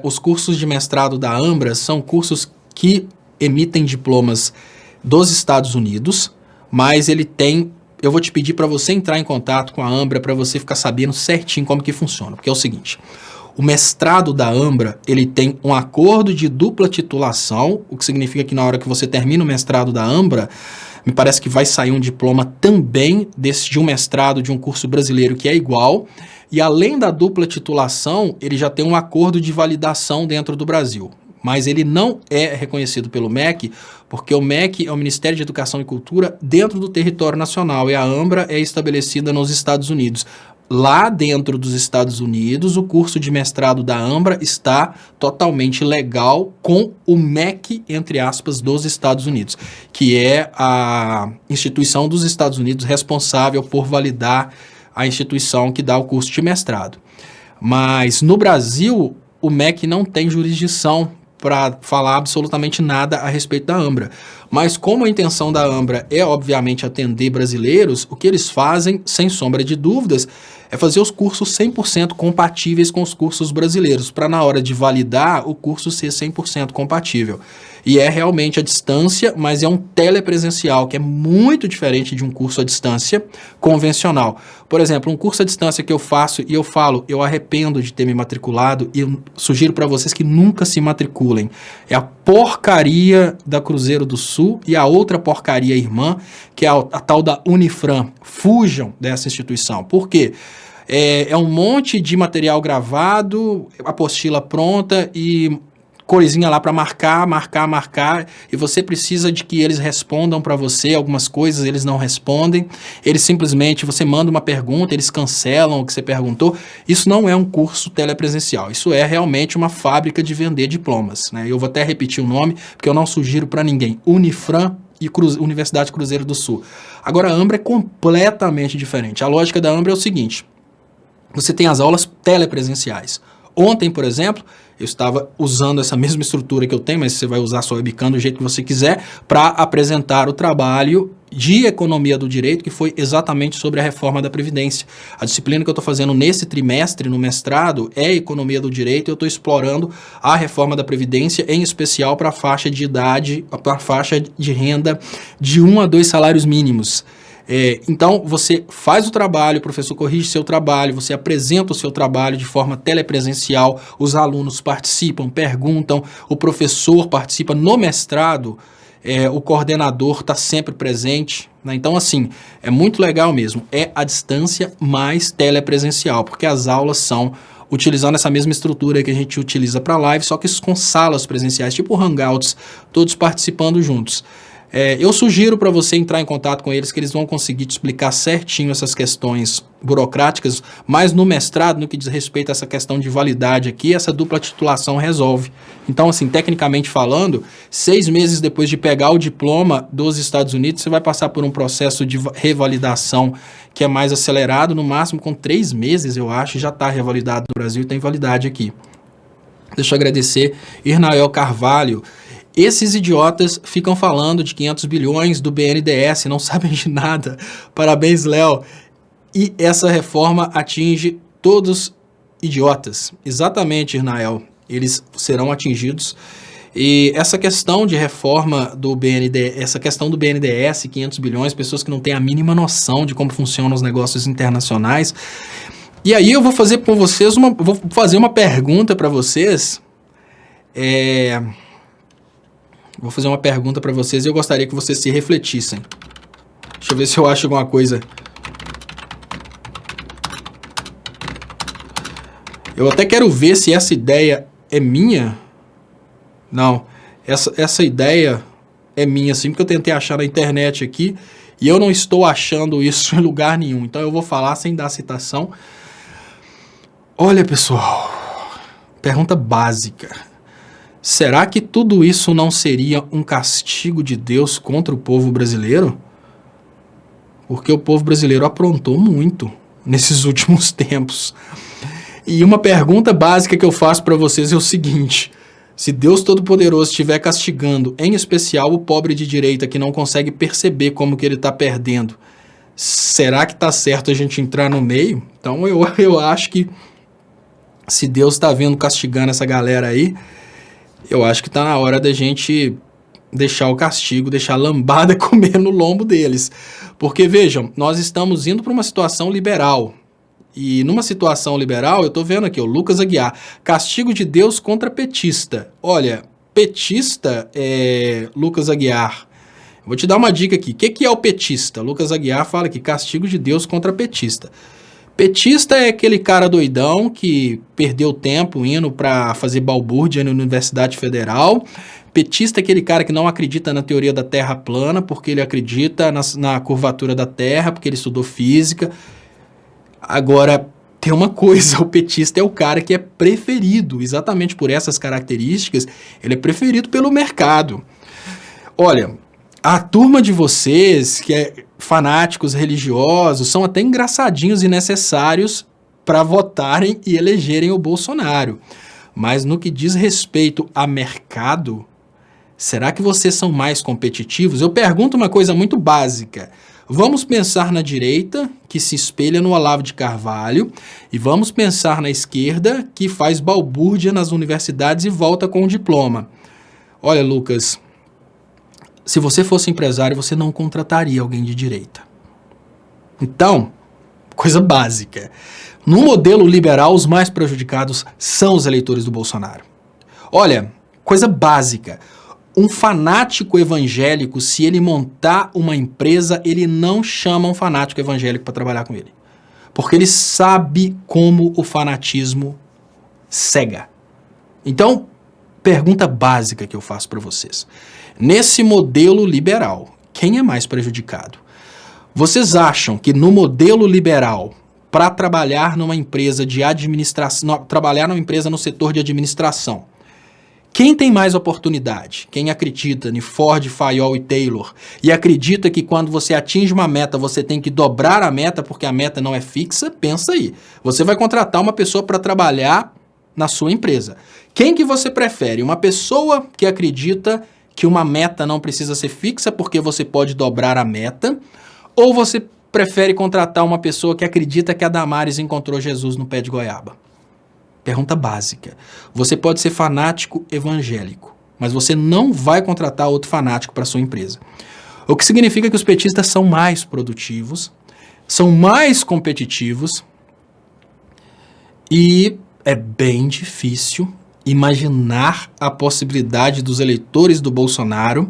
os cursos de mestrado da Ambra são cursos que emitem diplomas dos Estados Unidos, mas eu vou te pedir para você entrar em contato com a Ambra para você ficar sabendo certinho como que funciona, porque é o seguinte: o mestrado da Ambra, ele tem um acordo de dupla titulação, o que significa que na hora que você termina o mestrado da Ambra, me parece que vai sair um diploma também de um mestrado de um curso brasileiro que é igual, e além da dupla titulação, ele já tem um acordo de validação dentro do Brasil. Mas ele não é reconhecido pelo MEC, porque o MEC é o Ministério de Educação e Cultura dentro do território nacional, e a Ambra é estabelecida nos Estados Unidos. Lá dentro dos Estados Unidos, o curso de mestrado da Ambra está totalmente legal com o MEC, entre aspas, dos Estados Unidos, que é a instituição dos Estados Unidos responsável por validar a instituição que dá o curso de mestrado. Mas no Brasil, o MEC não tem jurisdição para falar absolutamente nada a respeito da Ambra. Mas como a intenção da Ambra é, obviamente, atender brasileiros, o que eles fazem, sem sombra de dúvidas, é fazer os cursos 100% compatíveis com os cursos brasileiros, para na hora de validar o curso ser 100% compatível. E é realmente à distância, mas é um telepresencial, que é muito diferente de um curso à distância convencional. Por exemplo, um curso à distância que eu faço e eu falo, eu arrependo de ter me matriculado e eu sugiro para vocês que nunca se matriculem. É a porcaria da Cruzeiro do Sul e a outra porcaria irmã, que é a tal da Unifran. Fujam dessa instituição. Por quê? É um monte de material gravado, apostila pronta e coisinha lá para marcar, e você precisa de que eles respondam para você algumas coisas, eles não respondem, eles simplesmente, você manda uma pergunta, eles cancelam o que você perguntou. Isso não é um curso telepresencial, isso é realmente uma fábrica de vender diplomas, né? Eu vou até repetir o nome, porque eu não sugiro para ninguém, Unifran e Universidade Cruzeiro do Sul. Agora a Ambra é completamente diferente. A lógica da Ambra é o seguinte: você tem as aulas telepresenciais. Ontem, por exemplo, eu estava usando essa mesma estrutura que eu tenho, mas você vai usar sua webcam do jeito que você quiser, para apresentar o trabalho de economia do direito, que foi exatamente sobre a reforma da Previdência. A disciplina que eu estou fazendo nesse trimestre, no mestrado, é economia do direito, e eu estou explorando a reforma da Previdência, em especial para a faixa de idade, para a faixa de renda de 1 a 2 salários mínimos. Então, você faz o trabalho, o professor corrige seu trabalho, você apresenta o seu trabalho de forma telepresencial, os alunos participam, perguntam, o professor participa. No mestrado, o coordenador está sempre presente, né? Então, assim, é muito legal mesmo. É a distância mais telepresencial, porque as aulas são utilizando essa mesma estrutura que a gente utiliza para live, só que com salas presenciais, tipo Hangouts, todos participando juntos. Eu sugiro para você entrar em contato com eles, que eles vão conseguir te explicar certinho essas questões burocráticas, mas no mestrado, no que diz respeito a essa questão de validade aqui, essa dupla titulação resolve. Então, assim, tecnicamente falando, 6 meses depois de pegar o diploma dos Estados Unidos, você vai passar por um processo de revalidação que é mais acelerado, no máximo com 3 meses, eu acho, já está revalidado no Brasil e tem validade aqui. Deixa eu agradecer, Irnael Carvalho. Esses idiotas ficam falando de 500 bilhões do BNDES, não sabem de nada. Parabéns, Léo. E essa reforma atinge todos idiotas. Exatamente, Irnael. Eles serão atingidos. E essa questão de reforma do BNDES, essa questão do BNDES, 500 bilhões, pessoas que não têm a mínima noção de como funcionam os negócios internacionais. E aí eu vou fazer com vocês vou fazer uma pergunta para vocês. Vou fazer uma pergunta para vocês e eu gostaria que vocês se refletissem. Deixa eu ver se eu acho alguma coisa. Eu até quero ver se essa ideia é minha. Não, essa ideia é minha, sim, porque eu tentei achar na internet aqui e eu não estou achando isso em lugar nenhum. Então eu vou falar sem dar citação. Olha, pessoal, pergunta básica. Será que tudo isso não seria um castigo de Deus contra o povo brasileiro? Porque o povo brasileiro aprontou muito nesses últimos tempos. E uma pergunta básica que eu faço para vocês é o seguinte: se Deus Todo-Poderoso estiver castigando, em especial o pobre de direita que não consegue perceber como que ele está perdendo, será que está certo a gente entrar no meio? Então eu acho que se Deus está vendo castigando essa galera aí, eu acho que está na hora da gente deixar o castigo, deixar a lambada comer no lombo deles. Porque, vejam, nós estamos indo para uma situação liberal. E numa situação liberal, eu estou vendo aqui, o Lucas Aguiar, castigo de Deus contra petista. Olha, petista é Lucas Aguiar. Vou te dar uma dica aqui. O que é o petista? Lucas Aguiar fala aqui, castigo de Deus contra petista. Petista é aquele cara doidão que perdeu tempo indo para fazer balbúrdia na Universidade Federal. Petista é aquele cara que não acredita na teoria da Terra plana, porque ele acredita na curvatura da Terra, porque ele estudou física. Agora, tem uma coisa, o petista é o cara que é preferido, exatamente por essas características, ele é preferido pelo mercado. Olha, a turma de vocês, que é fanáticos religiosos, são até engraçadinhos e necessários para votarem e elegerem o Bolsonaro. Mas no que diz respeito a mercado, será que vocês são mais competitivos? Eu pergunto uma coisa muito básica. Vamos pensar na direita, que se espelha no Olavo de Carvalho, e vamos pensar na esquerda, que faz balbúrdia nas universidades e volta com um diploma. Olha, Lucas, se você fosse empresário, você não contrataria alguém de direita. Então, coisa básica. No modelo liberal, os mais prejudicados são os eleitores do Bolsonaro. Olha, coisa básica. Um fanático evangélico, se ele montar uma empresa, ele não chama um fanático evangélico para trabalhar com ele. Porque ele sabe como o fanatismo cega. Então, pergunta básica que eu faço para vocês. Nesse modelo liberal, quem é mais prejudicado? Vocês acham que no modelo liberal, para trabalhar numa empresa de administração, trabalhar numa empresa no setor de administração, quem tem mais oportunidade? Quem acredita em Ford, Fayol e Taylor e acredita que quando você atinge uma meta, você tem que dobrar a meta porque a meta não é fixa? Pensa aí. Você vai contratar uma pessoa para trabalhar na sua empresa. Quem que você prefere? Uma pessoa que acredita que uma meta não precisa ser fixa porque você pode dobrar a meta? Ou você prefere contratar uma pessoa que acredita que a Damares encontrou Jesus no pé de goiaba? Pergunta básica. Você pode ser fanático evangélico, mas você não vai contratar outro fanático para sua empresa. O que significa que os petistas são mais produtivos, são mais competitivos e é bem difícil imaginar a possibilidade dos eleitores do Bolsonaro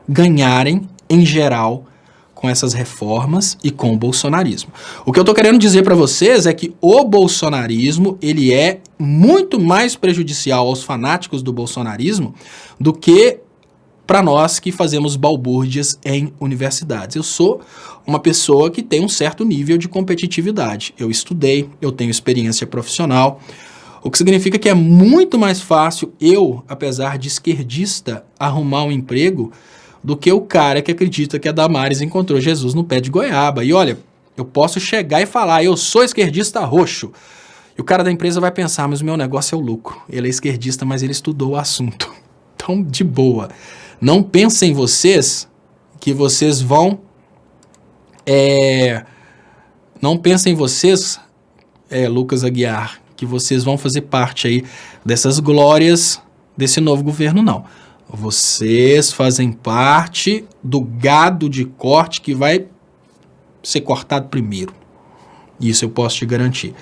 ganharem, em geral, com essas reformas e com o bolsonarismo. O que eu estou querendo dizer para vocês é que o bolsonarismo ele é muito mais prejudicial aos fanáticos do bolsonarismo do que para nós que fazemos balbúrdias em universidades. Eu sou uma pessoa que tem um certo nível de competitividade. Eu estudei, eu tenho experiência profissional, o que significa que é muito mais fácil eu, apesar de esquerdista, arrumar um emprego do que o cara que acredita que a Damares encontrou Jesus no pé de goiaba. E olha, eu posso chegar e falar, eu sou esquerdista roxo. E o cara da empresa vai pensar, mas o meu negócio é o lucro. Ele é esquerdista, mas ele estudou o assunto. Então, de boa. Não pensem vocês que vocês vão... Não pensem vocês, Lucas Aguiar, que vocês vão fazer parte aí dessas glórias desse novo governo, não. Vocês fazem parte do gado de corte que vai ser cortado primeiro. Isso eu posso te garantir.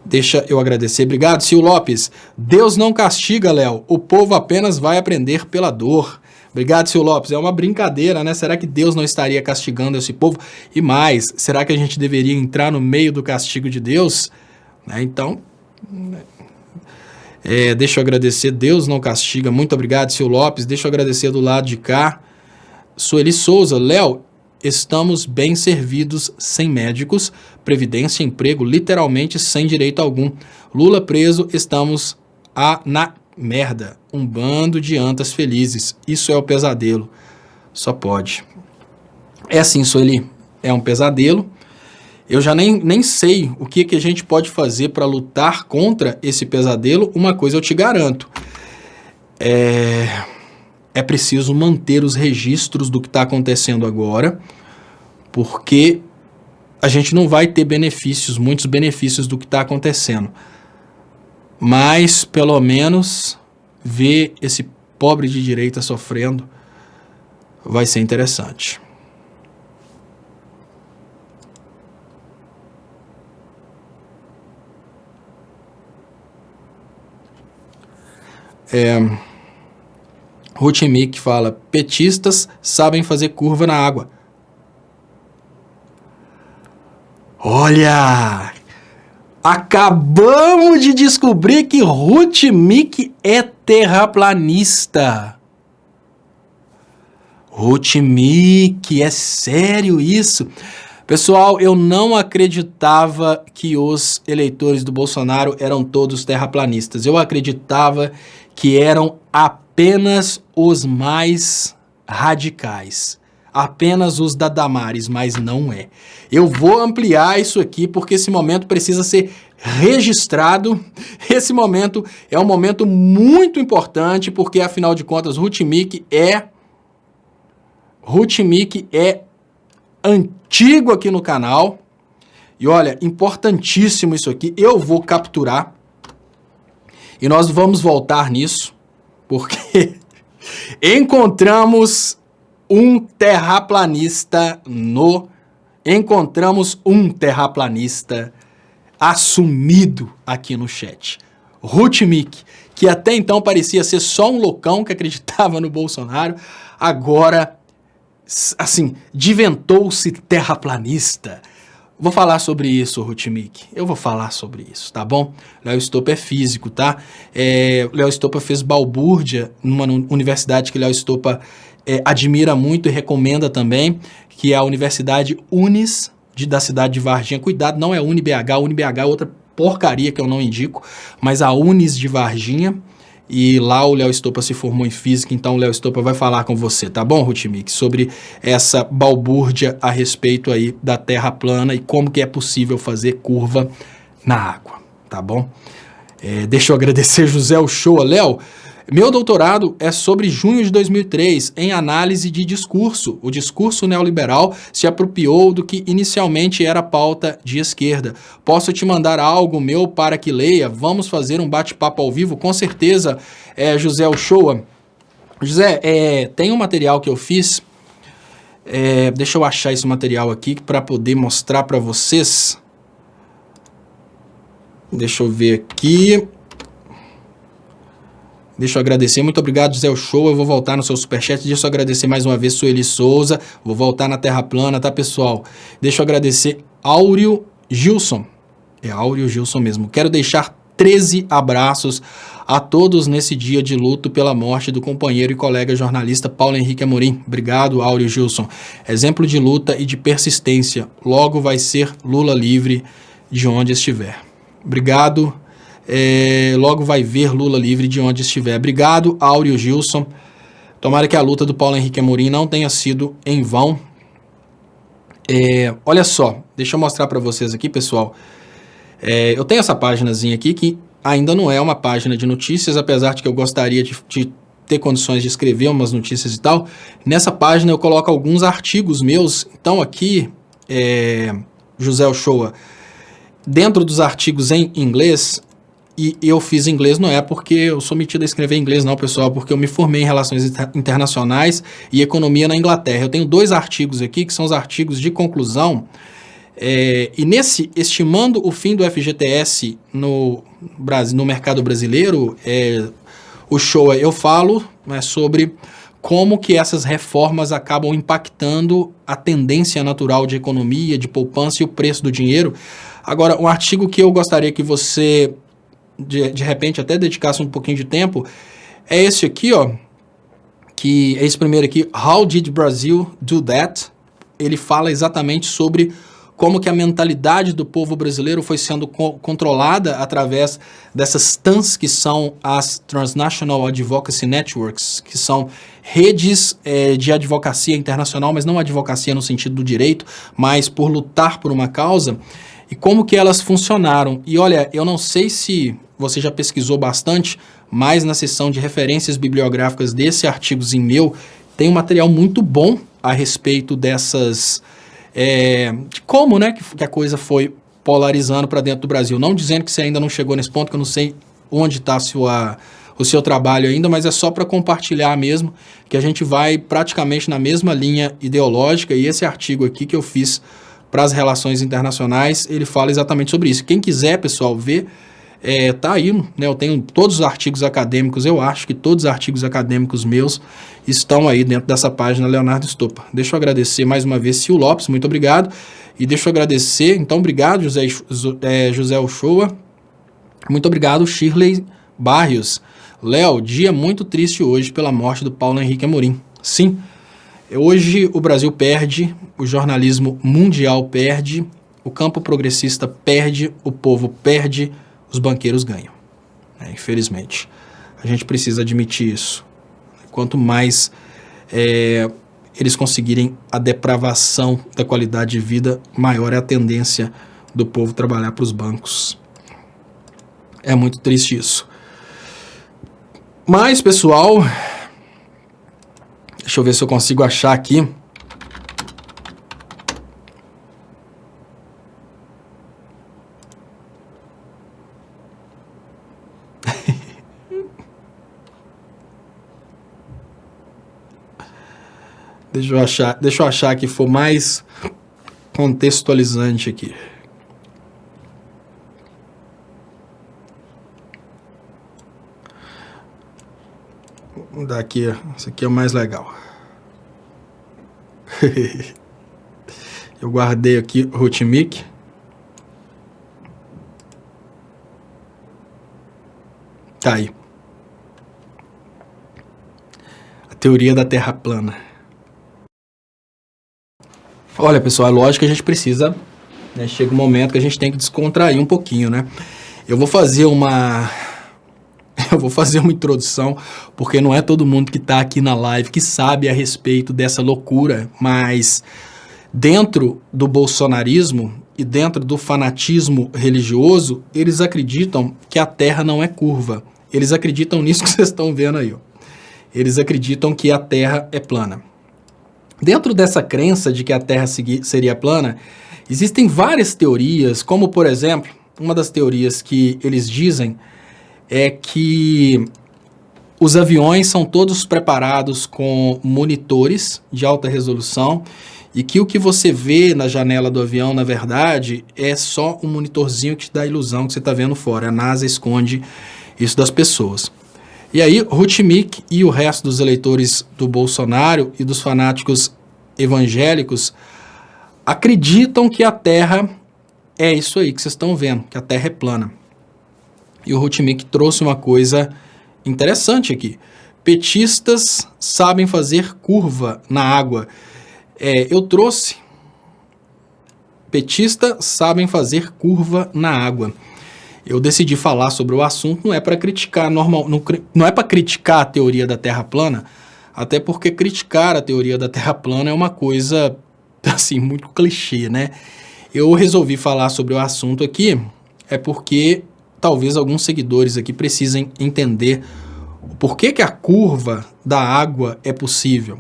Deixa eu agradecer. Obrigado, Sil Lopes. Deus não castiga, Léo. O povo apenas vai aprender pela dor. Obrigado, Sil Lopes. É uma brincadeira, né? Será que Deus não estaria castigando esse povo? E mais, será que a gente deveria entrar no meio do castigo de Deus? Então, deixa eu agradecer. Deus não castiga. Muito obrigado, Sil Lopes. Deixa eu agradecer do lado de cá. Sueli Souza. Léo, estamos bem servidos sem médicos, previdência, emprego, literalmente sem direito algum. Lula preso, estamos na merda. Um bando de antas felizes. Isso é o pesadelo. Só pode. É assim, Sueli. É um pesadelo. Eu já nem sei o que a gente pode fazer para lutar contra esse pesadelo. Uma coisa eu te garanto. É preciso manter os registros do que está acontecendo agora, porque a gente não vai ter muitos benefícios do que está acontecendo. Mas, pelo menos, ver esse pobre de direita sofrendo vai ser interessante. Ruth Mick fala: petistas sabem fazer curva na água. Olha! Acabamos de descobrir que Ruth Mick é terraplanista. Ruth Mick, é sério isso? Pessoal, eu não acreditava que os eleitores do Bolsonaro eram todos terraplanistas. Eu acreditava que eram apenas os mais radicais. Apenas os da Damares, mas não é. Eu vou ampliar isso aqui porque esse momento precisa ser registrado. Esse momento é um momento muito importante porque, afinal de contas, Ruth Mick é antigo aqui no canal. E olha, importantíssimo isso aqui. Eu vou capturar e nós vamos voltar nisso porque encontramos um terraplanista assumido aqui no chat. Ruth Mick, que até então parecia ser só um loucão que acreditava no Bolsonaro, agora, assim, diventou-se terraplanista. Vou falar sobre isso, Ruth Mick. Eu vou falar sobre isso, tá bom? Léo Stoppa é físico, tá? Léo Stoppa fez balbúrdia numa universidade que Léo Stoppa admira muito e recomenda também, que é a Universidade Unis, da cidade de Varginha. Cuidado, não é UniBH, UniBH é outra porcaria que eu não indico, mas a Unis de Varginha, e lá o Léo Stoppa se formou em física, então o Léo Stoppa vai falar com você, tá bom, Ruth Mick, sobre essa balbúrdia a respeito aí da Terra plana e como que é possível fazer curva na água, tá bom? Deixa eu agradecer José Uchoa. Léo, meu doutorado é sobre junho de 2003, em análise de discurso. O discurso neoliberal se apropriou do que inicialmente era pauta de esquerda. Posso te mandar algo meu para que leia? Vamos fazer um bate-papo ao vivo? Com certeza, José Uchoa. José, tem um material que eu fiz, deixa eu achar esse material aqui para poder mostrar para vocês. Deixa eu ver aqui. Deixa eu agradecer, muito obrigado, José Uchoa. Eu vou voltar no seu superchat. Deixa eu agradecer mais uma vez, Sueli Souza. Vou voltar na Terra Plana, tá, pessoal? Deixa eu agradecer Áureo Gilson. É Áureo Gilson mesmo. Quero deixar 13 abraços a todos nesse dia de luto pela morte do companheiro e colega jornalista Paulo Henrique Amorim. Obrigado, Áureo Gilson. Exemplo de luta e de persistência. Logo vai ser Lula livre de onde estiver. Obrigado. Logo vai ver Lula livre de onde estiver. Obrigado, Áureo Gilson. Tomara que a luta do Paulo Henrique Amorim não tenha sido em vão. Olha só, deixa eu mostrar para vocês aqui, pessoal. Eu tenho essa páginazinha aqui que ainda não é uma página de notícias, apesar de que eu gostaria de ter condições de escrever umas notícias e tal. Nessa página eu coloco alguns artigos meus. Então aqui, José Uchoa, dentro dos artigos em inglês, e eu fiz inglês não é porque eu sou metido a escrever inglês não, pessoal, porque eu me formei em Relações Internacionais e Economia na Inglaterra. Eu tenho 2 artigos aqui, que são os artigos de conclusão, e nesse, estimando o fim do FGTS no mercado brasileiro, o show eu falo, né, sobre como que essas reformas acabam impactando a tendência natural de economia, de poupança e o preço do dinheiro. Agora, um artigo que eu gostaria que você, de repente, até dedicasse um pouquinho de tempo, é esse aqui, ó, que é esse primeiro aqui, How Did Brazil Do That? Ele fala exatamente sobre como que a mentalidade do povo brasileiro foi sendo controlada através dessas TANs, que são as Transnational Advocacy Networks, que são redes de advocacia internacional, mas não advocacia no sentido do direito, mas por lutar por uma causa, e como que elas funcionaram. E olha, eu não sei se você já pesquisou bastante, mas na seção de referências bibliográficas desse artigozinho meu, tem um material muito bom a respeito dessas... de como, né, que a coisa foi polarizando para dentro do Brasil. Não dizendo que você ainda não chegou nesse ponto, que eu não sei onde está o seu trabalho ainda, mas é só para compartilhar mesmo, que a gente vai praticamente na mesma linha ideológica, e esse artigo aqui que eu fiz para as relações internacionais, ele fala exatamente sobre isso. Quem quiser, pessoal, ver, tá aí, né, eu tenho todos os artigos acadêmicos, eu acho que todos os artigos acadêmicos meus estão aí dentro dessa página Leonardo Stoppa. Deixa eu agradecer mais uma vez Sil Lopes, muito obrigado, e deixa eu agradecer, então obrigado José Uchoa, muito obrigado Shirley Barrios. Léo, dia muito triste hoje pela morte do Paulo Henrique Amorim. Sim, hoje o Brasil perde, o jornalismo mundial perde, o campo progressista perde, o povo perde, os banqueiros ganham, infelizmente. A gente precisa admitir isso. Quanto mais eles conseguirem a depravação da qualidade de vida, maior é a tendência do povo trabalhar para os bancos. É muito triste isso. Mas, pessoal, deixa eu ver se eu consigo achar aqui. Deixa eu achar que for mais contextualizante aqui. Daqui, esse aqui é o mais legal. Eu guardei aqui o Rotimic. Tá aí. A teoria da Terra plana. Olha, pessoal, é lógico que a gente precisa, né, chega um momento que a gente tem que descontrair um pouquinho, né? Eu vou fazer uma introdução, porque não é todo mundo que está aqui na live que sabe a respeito dessa loucura, mas dentro do bolsonarismo e dentro do fanatismo religioso, eles acreditam que a Terra não é curva. Eles acreditam nisso que vocês estão vendo aí, ó. Eles acreditam que a Terra é plana. Dentro dessa crença de que a Terra seria plana, existem várias teorias, como, por exemplo, uma das teorias que eles dizem é que os aviões são todos preparados com monitores de alta resolução e que o que você vê na janela do avião, na verdade, é só um monitorzinho que te dá a ilusão que você está vendo fora. A NASA esconde isso das pessoas. E aí, Rotimic e o resto dos eleitores do Bolsonaro e dos fanáticos evangélicos acreditam que a Terra é isso aí que vocês estão vendo, que a Terra é plana. E o Rotimic trouxe uma coisa interessante aqui. Petistas sabem fazer curva na água. Eu trouxe... Petistas sabem fazer curva na água. Eu decidi falar sobre o assunto, não é para criticar não é para criticar a teoria da Terra plana, até porque criticar a teoria da Terra plana é uma coisa assim muito clichê, né? Eu resolvi falar sobre o assunto aqui porque talvez alguns seguidores aqui precisem entender por que a curva da água é possível.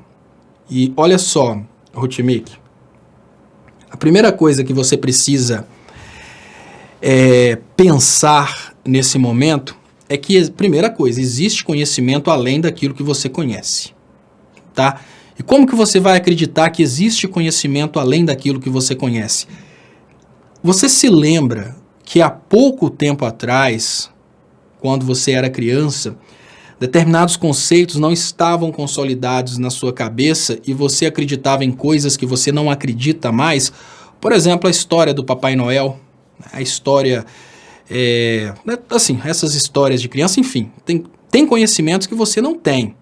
E olha só, Rotimic, a primeira coisa que você precisa pensar nesse momento é que, primeira coisa, existe conhecimento além daquilo que você conhece, tá? E como que você vai acreditar que existe conhecimento além daquilo que você conhece? Você se lembra que há pouco tempo atrás, quando você era criança, determinados conceitos não estavam consolidados na sua cabeça e você acreditava em coisas que você não acredita mais? Por exemplo, a história do Papai Noel, a história... assim, essas histórias de criança, enfim, tem conhecimentos que você não tem.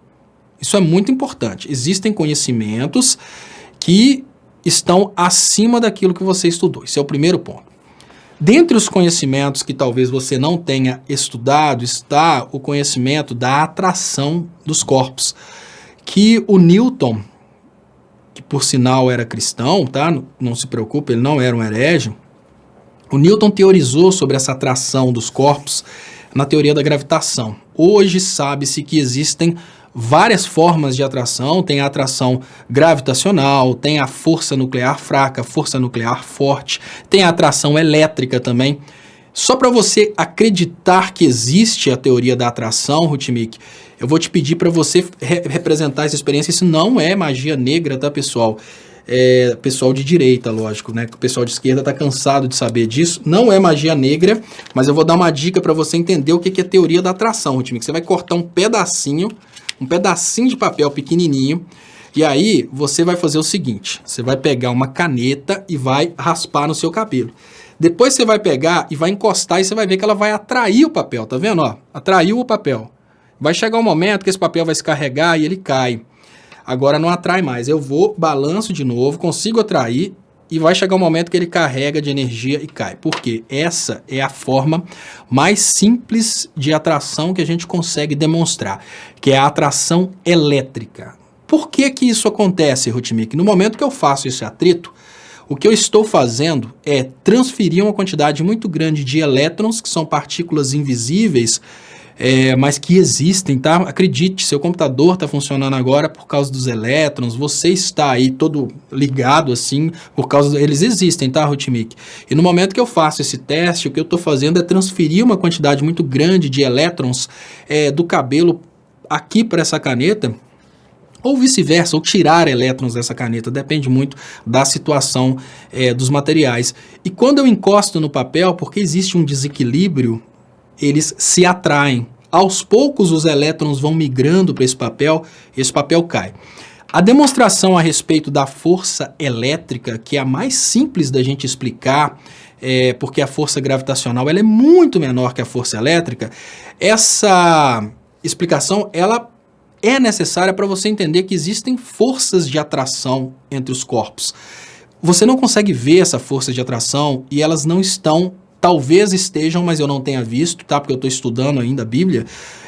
Isso é muito importante. Existem conhecimentos que estão acima daquilo que você estudou. Esse é o primeiro ponto. Dentre os conhecimentos que talvez você não tenha estudado, está o conhecimento da atração dos corpos, que o Newton, que por sinal era cristão, tá? Não se preocupe, ele não era um herege. O Newton teorizou sobre essa atração dos corpos na teoria da gravitação. Hoje sabe-se que existem várias formas de atração, tem a atração gravitacional, tem a força nuclear fraca, força nuclear forte, tem a atração elétrica também. Só para você acreditar que existe a teoria da atração, Rutmik, eu vou te pedir para você representar essa experiência. Isso não é magia negra, tá, pessoal? Pessoal de direita, lógico, né? O pessoal de esquerda tá cansado de saber disso. Não é magia negra, mas eu vou dar uma dica para você entender o que é teoria da atração, Rutmik. Você vai cortar um pedacinho de papel pequenininho, e aí você vai fazer o seguinte: você vai pegar uma caneta e vai raspar no seu cabelo. Depois você vai pegar e vai encostar e você vai ver que ela vai atrair o papel, tá vendo? Ó, atraiu o papel. Vai chegar um momento que esse papel vai se carregar e ele cai. Agora não atrai mais. Eu vou, balanço de novo, consigo atrair e vai chegar um momento que ele carrega de energia e cai. Por quê? Essa é a forma mais simples de atração que a gente consegue demonstrar, que é a atração elétrica. Por que que isso acontece, Rutmik? No momento que eu faço esse atrito, o que eu estou fazendo é transferir uma quantidade muito grande de elétrons, que são partículas invisíveis, mas que existem, tá? Acredite, seu computador está funcionando agora por causa dos elétrons, você está aí todo ligado assim, por causa... Eles existem, tá, Rutmik? E no momento que eu faço esse teste, o que eu estou fazendo é transferir uma quantidade muito grande de elétrons do cabelo aqui para essa caneta, ou vice-versa, ou tirar elétrons dessa caneta, depende muito da situação dos materiais. E quando eu encosto no papel, porque existe um desequilíbrio, eles se atraem. Aos poucos os elétrons vão migrando para esse papel cai. A demonstração a respeito da força elétrica, que é a mais simples da gente explicar, porque a força gravitacional ela é muito menor que a força elétrica, essa explicação ela é necessária para você entender que existem forças de atração entre os corpos. Você não consegue ver essa força de atração e elas não estão... Talvez estejam, mas eu não tenha visto, tá? Porque eu estou estudando ainda a Bíblia.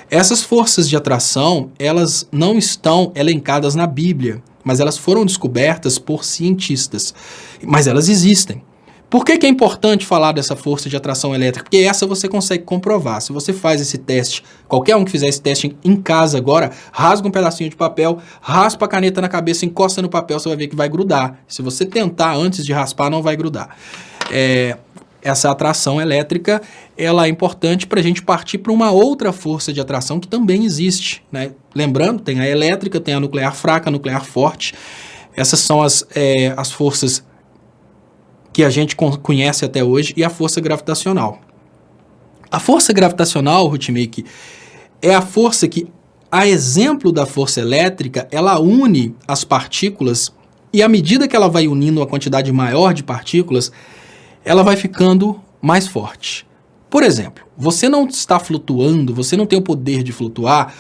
Essas forças de atração, elas não estão elencadas na Bíblia, mas elas foram descobertas por cientistas. Mas elas existem. Por que é importante falar dessa força de atração elétrica? Porque essa você consegue comprovar. Se você faz esse teste, qualquer um que fizer esse teste em casa agora, rasga um pedacinho de papel, raspa a caneta na cabeça, encosta no papel, você vai ver que vai grudar. Se você tentar antes de raspar, não vai grudar. Essa atração elétrica, ela é importante para a gente partir para uma outra força de atração que também existe, né? Lembrando, tem a elétrica, tem a nuclear fraca, a nuclear forte. Essas são as forças que a gente conhece até hoje, e a força gravitacional. A força gravitacional, Rutmik, é a força que, a exemplo da força elétrica, ela une as partículas, e à medida que ela vai unindo uma quantidade maior de partículas, ela vai ficando mais forte. Por exemplo, você não está flutuando, você não tem o poder de flutuar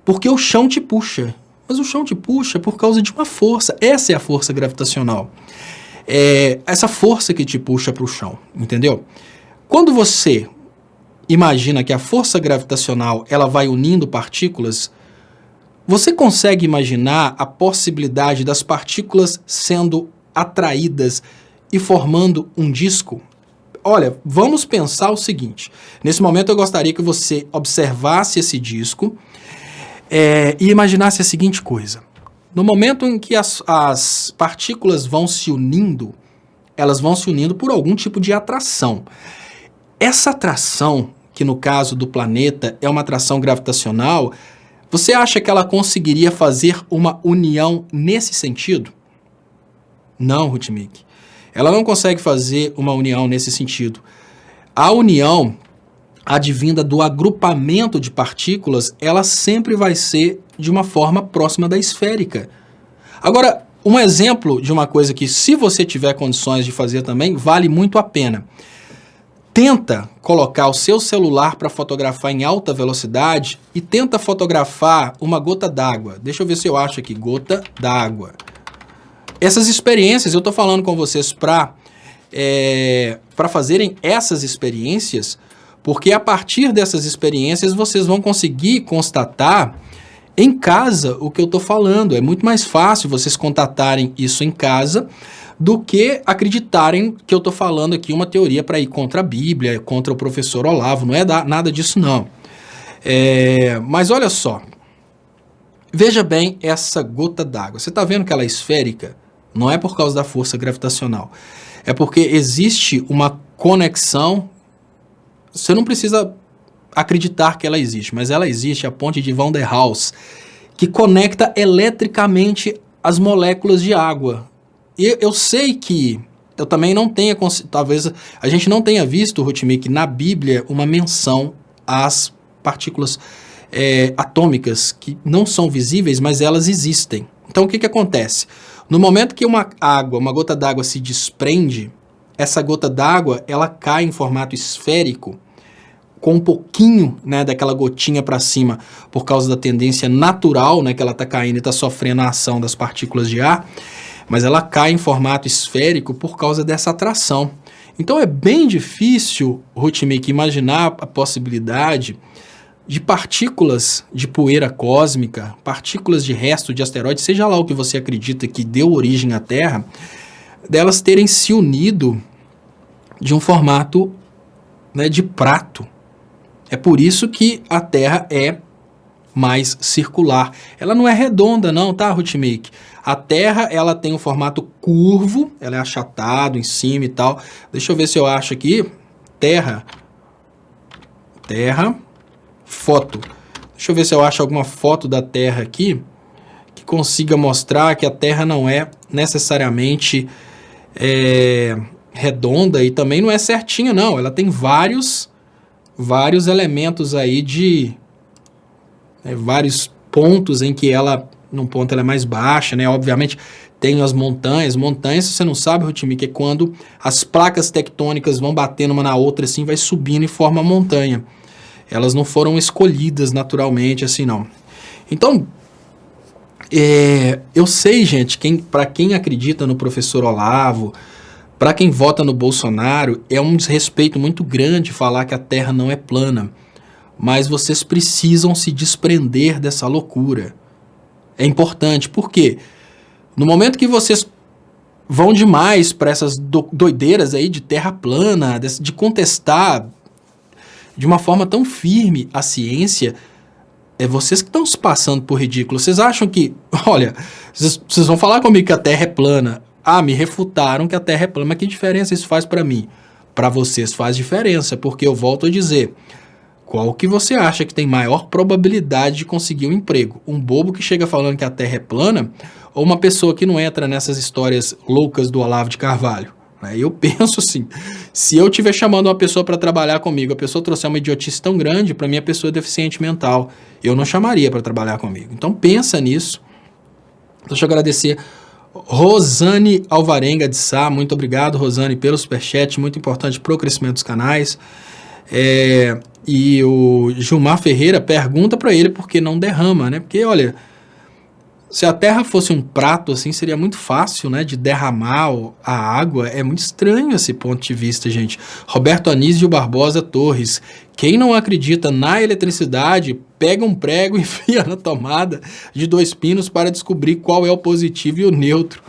porque o chão te puxa. Mas o chão te puxa por causa de uma força. Essa é a força gravitacional. Essa força que te puxa para o chão, entendeu? Quando você imagina que a força gravitacional ela vai unindo partículas, você consegue imaginar a possibilidade das partículas sendo atraídas e formando um disco? Olha, vamos pensar o seguinte. Nesse momento eu gostaria que você observasse esse disco e imaginasse a seguinte coisa. No momento em que as partículas vão se unindo, elas vão se unindo por algum tipo de atração. Essa atração que no caso do planeta é uma atração gravitacional, você acha que ela conseguiria fazer uma união nesse sentido? Não, Rutmik. Ela não consegue fazer uma união nesse sentido. A união advinda do agrupamento de partículas, ela sempre vai ser de uma forma próxima da esférica. Agora, um exemplo de uma coisa que, se você tiver condições de fazer também, vale muito a pena. Tenta colocar o seu celular para fotografar em alta velocidade e tenta fotografar uma gota d'água. Deixa eu ver se eu acho aqui, gota d'água. Essas experiências, eu estou falando com vocês para fazerem essas experiências, porque a partir dessas experiências vocês vão conseguir constatar em casa o que eu estou falando. É muito mais fácil vocês constatarem isso em casa do que acreditarem que eu estou falando aqui uma teoria para ir contra a Bíblia, contra o professor Olavo. Não é nada disso, não. Mas olha só. Veja bem essa gota d'água. Você está vendo que ela é esférica? Não é por causa da força gravitacional. É porque existe uma conexão. Você não precisa acreditar que ela existe, mas ela existe, a ponte de Van der Waals, que conecta eletricamente as moléculas de água. E eu sei que eu também não tenha, talvez a gente não tenha visto, Rutmik, na Bíblia uma menção às partículas atômicas que não são visíveis, mas elas existem. Então o que acontece? No momento que uma gota d'água se desprende, essa gota d'água ela cai em formato esférico, com um pouquinho, né, daquela gotinha para cima, por causa da tendência natural, né, que ela está caindo e está sofrendo a ação das partículas de ar, mas ela cai em formato esférico por causa dessa atração. Então é bem difícil, Rutmik, imaginar a possibilidade de partículas de poeira cósmica, partículas de resto de asteroides, seja lá o que você acredita que deu origem à Terra, delas terem se unido de um formato, né, de prato. É por isso que a Terra é mais circular. Ela não é redonda não, tá, Rutmik? A Terra, ela tem um formato curvo, ela é achatado em cima e tal. Deixa eu ver se eu acho aqui. Terra, foto. Deixa eu ver se eu acho alguma foto da Terra aqui que consiga mostrar que a Terra não é necessariamente redonda e também não é certinha, não. Ela tem vários elementos aí vários pontos em que ela, num ponto ela é mais baixa, né? Obviamente tem as montanhas. Montanhas, se você não sabe, Rutmik, é quando as placas tectônicas vão batendo uma na outra assim, vai subindo e forma a montanha. Elas não foram escolhidas naturalmente assim, não. Então, eu sei, gente, para quem acredita no professor Olavo, para quem vota no Bolsonaro, é um desrespeito muito grande falar que a Terra não é plana. Mas vocês precisam se desprender dessa loucura. É importante, porque no momento que vocês vão demais para essas doideiras aí de terra plana, de contestar de uma forma tão firme a ciência, é vocês que estão se passando por ridículo. Vocês acham que, olha, vocês vão falar comigo que a Terra é plana. Ah, me refutaram que a Terra é plana, mas que diferença isso faz para mim? Para vocês faz diferença, porque eu volto a dizer, qual que você acha que tem maior probabilidade de conseguir um emprego? Um bobo que chega falando que a Terra é plana ou uma pessoa que não entra nessas histórias loucas do Olavo de Carvalho? Eu penso assim, se eu estiver chamando uma pessoa para trabalhar comigo, a pessoa trouxer uma idiotice tão grande, para mim a pessoa é deficiente mental, eu não chamaria para trabalhar comigo. Então pensa nisso. Deixa eu agradecer Rosane Alvarenga de Sá, muito obrigado, Rosane, pelo superchat, muito importante para o crescimento dos canais. E o Gilmar Ferreira pergunta para ele por que não derrama, né? Porque, olha, se a Terra fosse um prato, assim, seria muito fácil, né, de derramar a água. É muito estranho esse ponto de vista, gente. Roberto Anísio Barbosa Torres. Quem não acredita na eletricidade, pega um prego e enfia na tomada de 2 pinos para descobrir qual é o positivo e o neutro.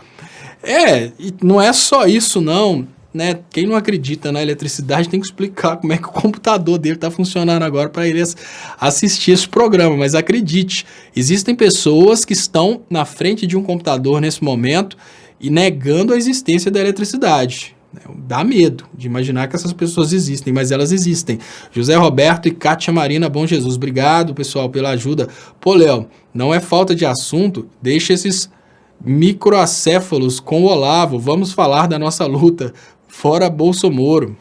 E não é só isso, não. Né? Quem não acredita na eletricidade tem que explicar como é que o computador dele está funcionando agora para ele assistir esse programa. Mas acredite, existem pessoas que estão na frente de um computador nesse momento e negando a existência da eletricidade. Dá medo de imaginar que essas pessoas existem, mas elas existem. José Roberto e Kátia Marina Bom Jesus. Obrigado, pessoal, pela ajuda. Pô, Léo, não é falta de assunto, deixa esses microacéfalos com o Olavo. Vamos falar da nossa luta. Fora Bolsomoro.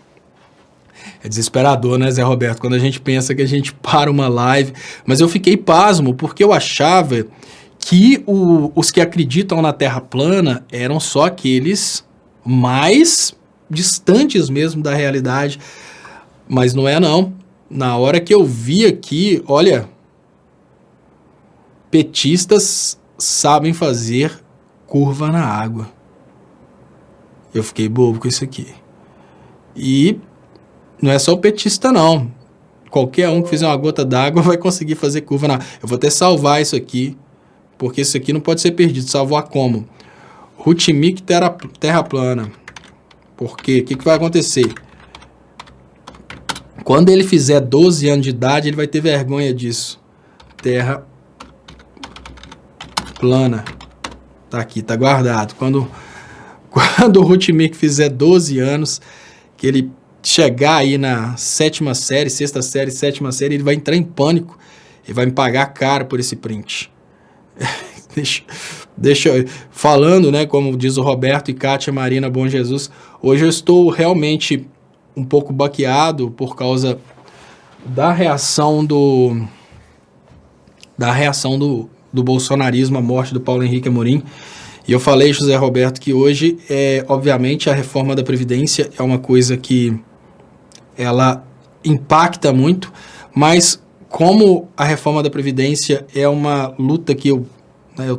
É desesperador, né, Zé Roberto? Quando a gente pensa que a gente para uma live. Mas eu fiquei pasmo, porque eu achava que os que acreditam na Terra plana eram só aqueles mais distantes mesmo da realidade, mas não é não. Na hora que eu vi aqui, olha, petistas sabem fazer curva na água. Eu fiquei bobo com isso aqui. E não é só o petista não. Qualquer um que fizer uma gota d'água vai conseguir fazer curva na água. Eu vou até salvar isso aqui, porque isso aqui não pode ser perdido. Salvar como? Rutimic terra plana. Porque o que vai acontecer? Quando ele fizer 12 anos de idade, ele vai ter vergonha disso. Terra plana. Tá aqui, tá guardado. Quando o Rutimic fizer 12 anos, que ele chegar aí na sexta série, sétima série, ele vai entrar em pânico e vai me pagar caro por esse print. Deixa falando, né, como diz o Roberto e Kátia Marina Bom Jesus, hoje eu estou realmente um pouco baqueado por causa da reação do bolsonarismo à morte do Paulo Henrique Amorim. E eu falei, José Roberto, que hoje, obviamente, a reforma da Previdência é uma coisa que ela impacta muito, mas como a reforma da Previdência é uma luta que eu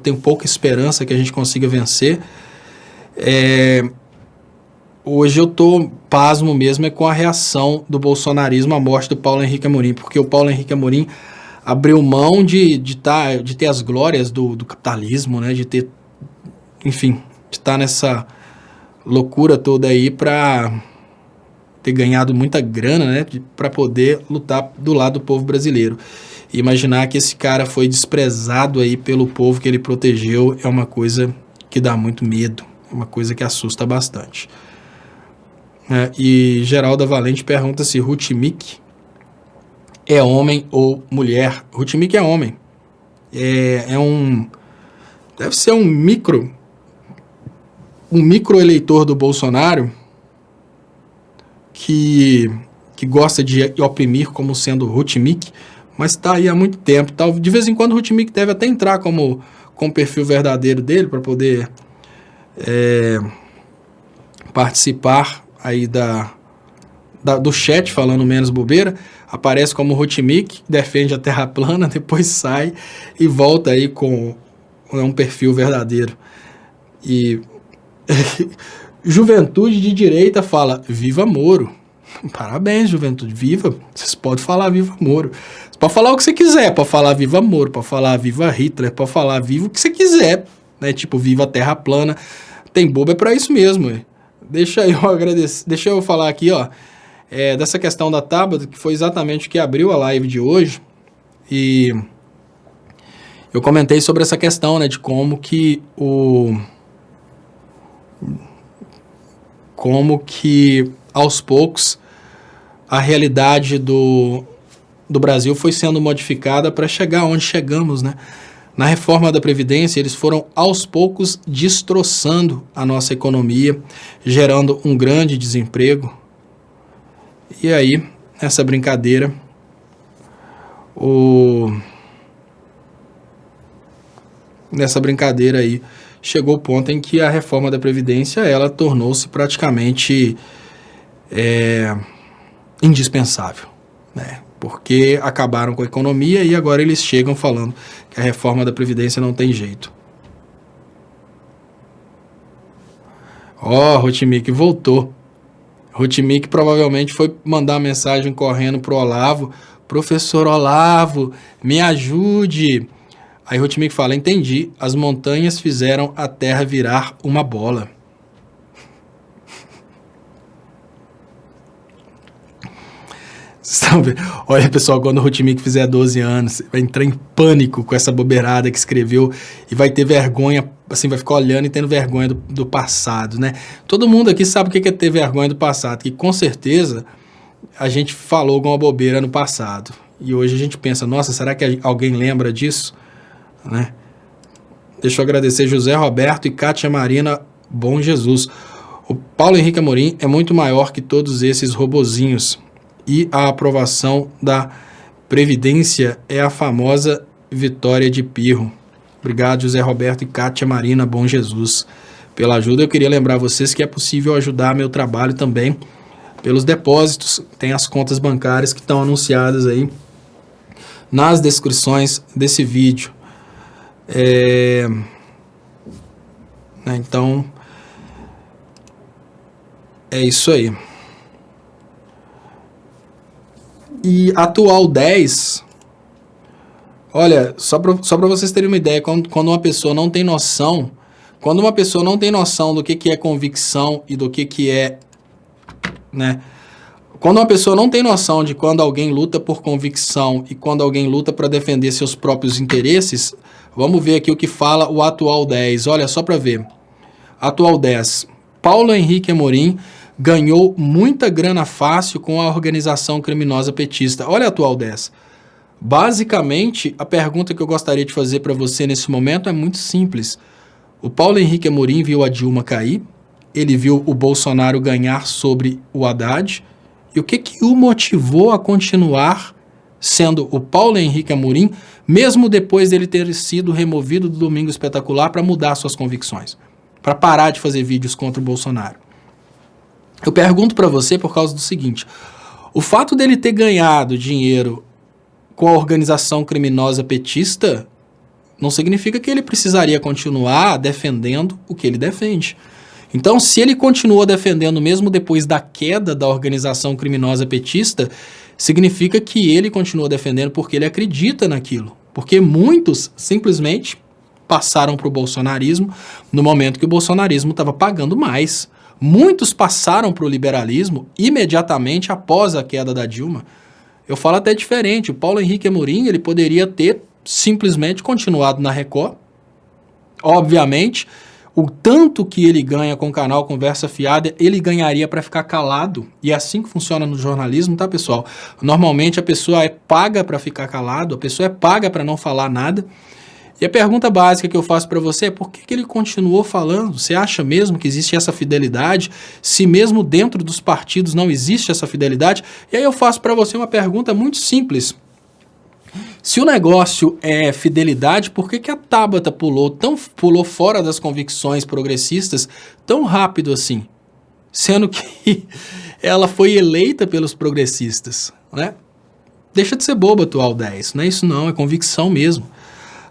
tenho pouca esperança que a gente consiga vencer, hoje eu estou pasmo mesmo com a reação do bolsonarismo à morte do Paulo Henrique Amorim, porque o Paulo Henrique Amorim abriu mão de ter as glórias do capitalismo, né, de ter, enfim, de estar nessa loucura toda aí para ter ganhado muita grana, né, para poder lutar do lado do povo brasileiro. E imaginar que esse cara foi desprezado aí pelo povo que ele protegeu é uma coisa que dá muito medo, é uma coisa que assusta bastante. E Geralda Valente pergunta se Rutimic é homem ou mulher. Rutimic é homem. Deve ser um micro eleitor do Bolsonaro que gosta de oprimir como sendo Rutimic, mas está aí há muito tempo. De vez em quando o Rutimic deve até entrar com o perfil verdadeiro dele para poder participar aí do chat, falando menos bobeira. Aparece como Rutimic, defende a terra plana, depois sai e volta aí com um perfil verdadeiro. E juventude de direita fala, viva Moro. Parabéns, juventude, viva. Vocês podem falar viva Moro. Você pode falar o que você quiser, pode falar viva Moro, pode falar viva Hitler, pode falar viva o que você quiser, né? Tipo, viva a terra plana. Tem bobo é pra isso mesmo, ué. Deixa eu falar aqui, ó, dessa questão da Tabata, que foi exatamente o que abriu a live de hoje. E eu comentei sobre essa questão, né, de como que aos poucos a realidade do Brasil foi sendo modificada para chegar onde chegamos, né? Na reforma da Previdência, eles foram aos poucos destroçando a nossa economia, gerando um grande desemprego. E aí, nessa brincadeira, aí, chegou o ponto em que a reforma da Previdência, ela tornou-se praticamente indispensável, né? Porque acabaram com a economia e agora eles chegam falando que a reforma da Previdência não tem jeito. Rutimic voltou. Rutimic provavelmente foi mandar uma mensagem correndo pro Olavo. Professor Olavo, me ajude. Aí Rutimic fala, entendi, as montanhas fizeram a terra virar uma bola. Sabe? Olha, pessoal, quando o Rotimic fizer 12 anos, vai entrar em pânico com essa bobeirada que escreveu e vai ter vergonha, assim, vai ficar olhando e tendo vergonha do passado, né? Todo mundo aqui sabe o que é ter vergonha do passado, que com certeza a gente falou alguma bobeira no passado. E hoje a gente pensa, nossa, será que alguém lembra disso? Né? Deixa eu agradecer José Roberto e Kátia Marina, bom Jesus. O Paulo Henrique Amorim é muito maior que todos esses robozinhos. E a aprovação da Previdência é a famosa vitória de Pirro. Obrigado, José Roberto e Kátia Marina, bom Jesus, pela ajuda. Eu queria lembrar vocês que é possível ajudar meu trabalho também pelos depósitos. Tem as contas bancárias que estão anunciadas aí nas descrições desse vídeo. Então, é isso aí. E atual 10, olha, só para vocês terem uma ideia, quando uma pessoa não tem noção, do que é convicção e do que é, né? Quando uma pessoa não tem noção de quando alguém luta por convicção e quando alguém luta para defender seus próprios interesses, vamos ver aqui o que fala o atual 10. Olha, só para ver. Atual 10. Paulo Henrique Amorim ganhou muita grana fácil com a organização criminosa petista. Olha a atual 10. Basicamente, a pergunta que eu gostaria de fazer para você nesse momento é muito simples. O Paulo Henrique Amorim viu a Dilma cair, ele viu o Bolsonaro ganhar sobre o Haddad, e o que o motivou a continuar sendo o Paulo Henrique Amorim, mesmo depois dele ter sido removido do Domingo Espetacular para mudar suas convicções, para parar de fazer vídeos contra o Bolsonaro? Eu pergunto para você por causa do seguinte: o fato dele ter ganhado dinheiro com a organização criminosa petista não significa que ele precisaria continuar defendendo o que ele defende. Então, se ele continuou defendendo mesmo depois da queda da organização criminosa petista, significa que ele continua defendendo porque ele acredita naquilo. Porque muitos simplesmente passaram para o bolsonarismo no momento que o bolsonarismo estava pagando mais. Muitos passaram para o liberalismo imediatamente após a queda da Dilma. Eu falo até diferente. O Paulo Henrique Amorim, ele poderia ter simplesmente continuado na Record. Obviamente, o tanto que ele ganha com o canal Conversa Fiada, ele ganharia para ficar calado. E é assim que funciona no jornalismo, tá, pessoal? Normalmente a pessoa é paga para ficar calado, a pessoa é paga para não falar nada. E a pergunta básica que eu faço para você é por que ele continuou falando? Você acha mesmo que existe essa fidelidade? Se mesmo dentro dos partidos não existe essa fidelidade? E aí eu faço para você uma pergunta muito simples. Se o negócio é fidelidade, por que a Tabata pulou fora das convicções progressistas tão rápido assim? Sendo que ela foi eleita pelos progressistas, né? Deixa de ser boba, atual 10. Não é isso não, é convicção mesmo.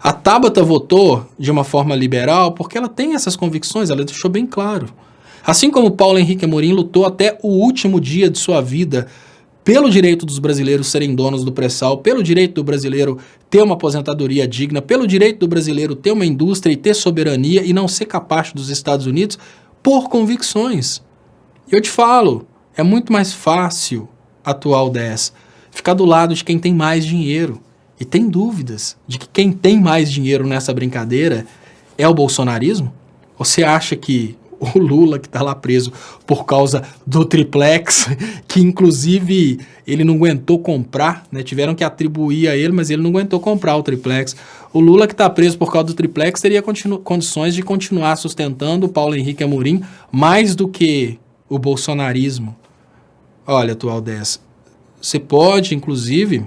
A Tabata votou de uma forma liberal porque ela tem essas convicções, ela deixou bem claro. Assim como Paulo Henrique Amorim lutou até o último dia de sua vida pelo direito dos brasileiros serem donos do pré-sal, pelo direito do brasileiro ter uma aposentadoria digna, pelo direito do brasileiro ter uma indústria e ter soberania e não ser capacho dos Estados Unidos, por convicções. E eu te falo, é muito mais fácil, atual 10, ficar do lado de quem tem mais dinheiro. E tem dúvidas de que quem tem mais dinheiro nessa brincadeira é o bolsonarismo? Você acha que o Lula, que está lá preso por causa do triplex, que inclusive ele não aguentou comprar, né? Tiveram que atribuir a ele, mas ele não aguentou comprar o triplex. O Lula, que está preso por causa do triplex, teria condições de continuar sustentando o Paulo Henrique Amorim mais do que o bolsonarismo. Olha, atual 10, você pode, inclusive,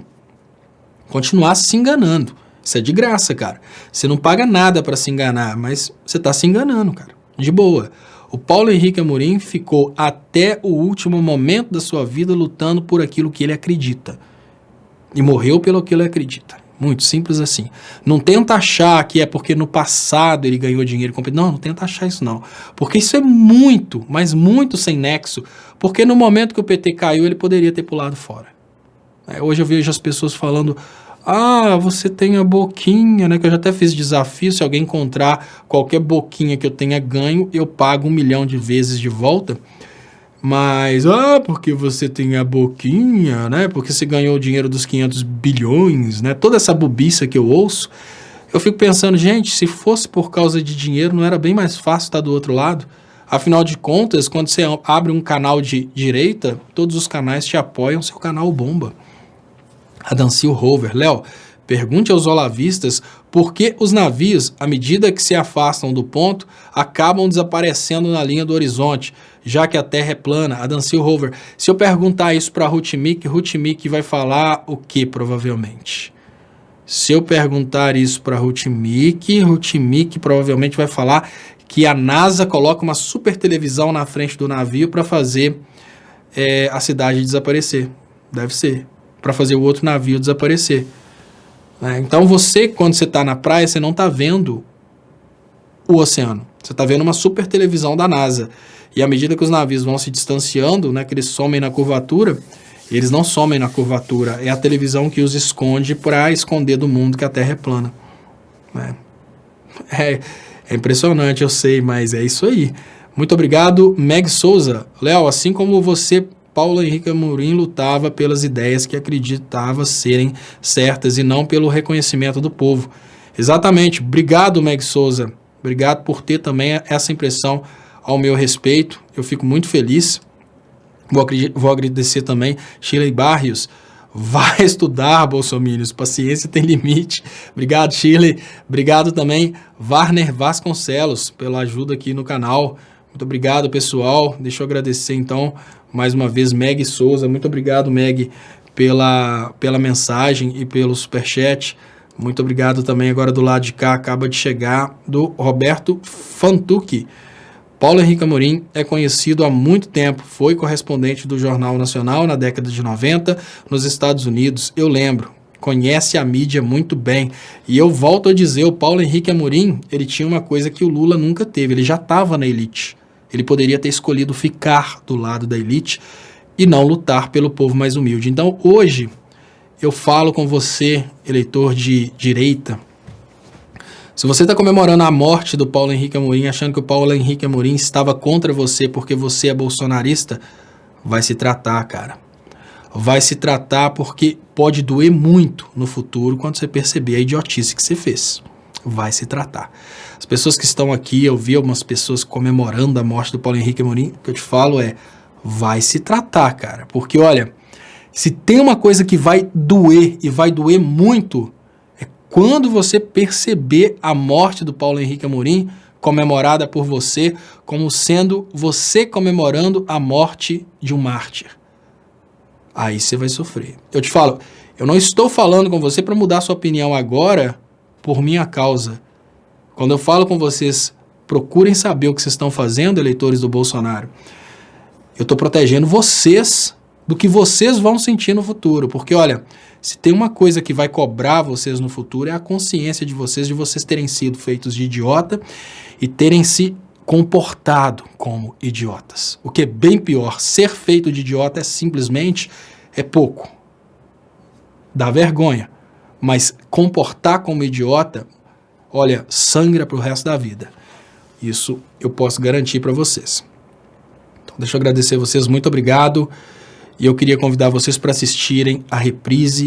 continuar se enganando. Isso é de graça, cara. Você não paga nada para se enganar, mas você está se enganando, cara. De boa. O Paulo Henrique Amorim ficou até o último momento da sua vida lutando por aquilo que ele acredita. E morreu pelo que ele acredita. Muito simples assim. Não tenta achar que é porque no passado ele ganhou dinheiro. Não tenta achar isso não. Porque isso é muito, mas muito sem nexo. Porque no momento que o PT caiu, ele poderia ter pulado fora. Hoje eu vejo as pessoas falando: ah, você tem a boquinha, né? Que eu já até fiz desafio, se alguém encontrar qualquer boquinha que eu tenha ganho, eu pago 1 milhão de vezes de volta. Mas, porque você tem a boquinha, né? Porque você ganhou o dinheiro dos 500 bilhões, né? Toda essa bobiça que eu ouço, eu fico pensando, gente, se fosse por causa de dinheiro, não era bem mais fácil estar do outro lado? Afinal de contas, quando você abre um canal de direita, todos os canais te apoiam, seu canal bomba. A Dancil Rover. Léo, pergunte aos olavistas por que os navios, à medida que se afastam do ponto, acabam desaparecendo na linha do horizonte, já que a Terra é plana. A Dancil Rover. Se eu perguntar isso para a Ruth Mick vai falar o que, provavelmente? Se eu perguntar isso para Ruth Mick provavelmente vai falar que a NASA coloca uma super televisão na frente do navio para fazer a cidade desaparecer. Deve ser. Para fazer o outro navio desaparecer. Então você, quando você está na praia, você não está vendo o oceano. Você está vendo uma super televisão da NASA. E à medida que os navios vão se distanciando, né, que eles somem na curvatura, eles não somem na curvatura. É a televisão que os esconde para esconder do mundo que a Terra é plana. É impressionante, eu sei, mas é isso aí. Muito obrigado, Meg Souza. Léo, assim como você, Paulo Henrique Amorim lutava pelas ideias que acreditava serem certas e não pelo reconhecimento do povo. Exatamente. Obrigado, Meg Souza. Obrigado por ter também essa impressão ao meu respeito. Eu fico muito feliz. Vou agradecer também Shirley Barrios. Vai estudar, bolsominions. Paciência tem limite. Obrigado, Shirley. Obrigado também, Warner Vasconcelos, pela ajuda aqui no canal. Muito obrigado, pessoal. Deixa eu agradecer, então, mais uma vez, Meg Souza. Muito obrigado, Meg, pela mensagem e pelo superchat. Muito obrigado também, agora do lado de cá, acaba de chegar, do Roberto Fantucci. Paulo Henrique Amorim é conhecido há muito tempo, foi correspondente do Jornal Nacional na década de 90 nos Estados Unidos, eu lembro, conhece a mídia muito bem. E eu volto a dizer, o Paulo Henrique Amorim, ele tinha uma coisa que o Lula nunca teve, ele já estava na elite. Ele poderia ter escolhido ficar do lado da elite e não lutar pelo povo mais humilde. Então, hoje, eu falo com você, eleitor de direita. Se você está comemorando a morte do Paulo Henrique Amorim, achando que o Paulo Henrique Amorim estava contra você porque você é bolsonarista, vai se tratar, cara. Vai se tratar porque pode doer muito no futuro quando você perceber a idiotice que você fez. Vai se tratar. As pessoas que estão aqui, eu vi algumas pessoas comemorando a morte do Paulo Henrique Amorim, o que eu te falo é, vai se tratar, cara. Porque, olha, se tem uma coisa que vai doer e vai doer muito, quando você perceber a morte do Paulo Henrique Amorim comemorada por você como sendo você comemorando a morte de um mártir. Aí você vai sofrer. Eu te falo, eu não estou falando com você para mudar sua opinião agora por minha causa. Quando eu falo com vocês, procurem saber o que vocês estão fazendo, eleitores do Bolsonaro. Eu estou protegendo vocês do que vocês vão sentir no futuro. Porque, olha, se tem uma coisa que vai cobrar vocês no futuro é a consciência de vocês terem sido feitos de idiota e terem se comportado como idiotas. O que é bem pior, ser feito de idiota simplesmente é pouco. Dá vergonha. Mas comportar como idiota, olha, sangra pro resto da vida. Isso eu posso garantir para vocês. Então, deixa eu agradecer a vocês, muito obrigado. E eu queria convidar vocês para assistirem a reprise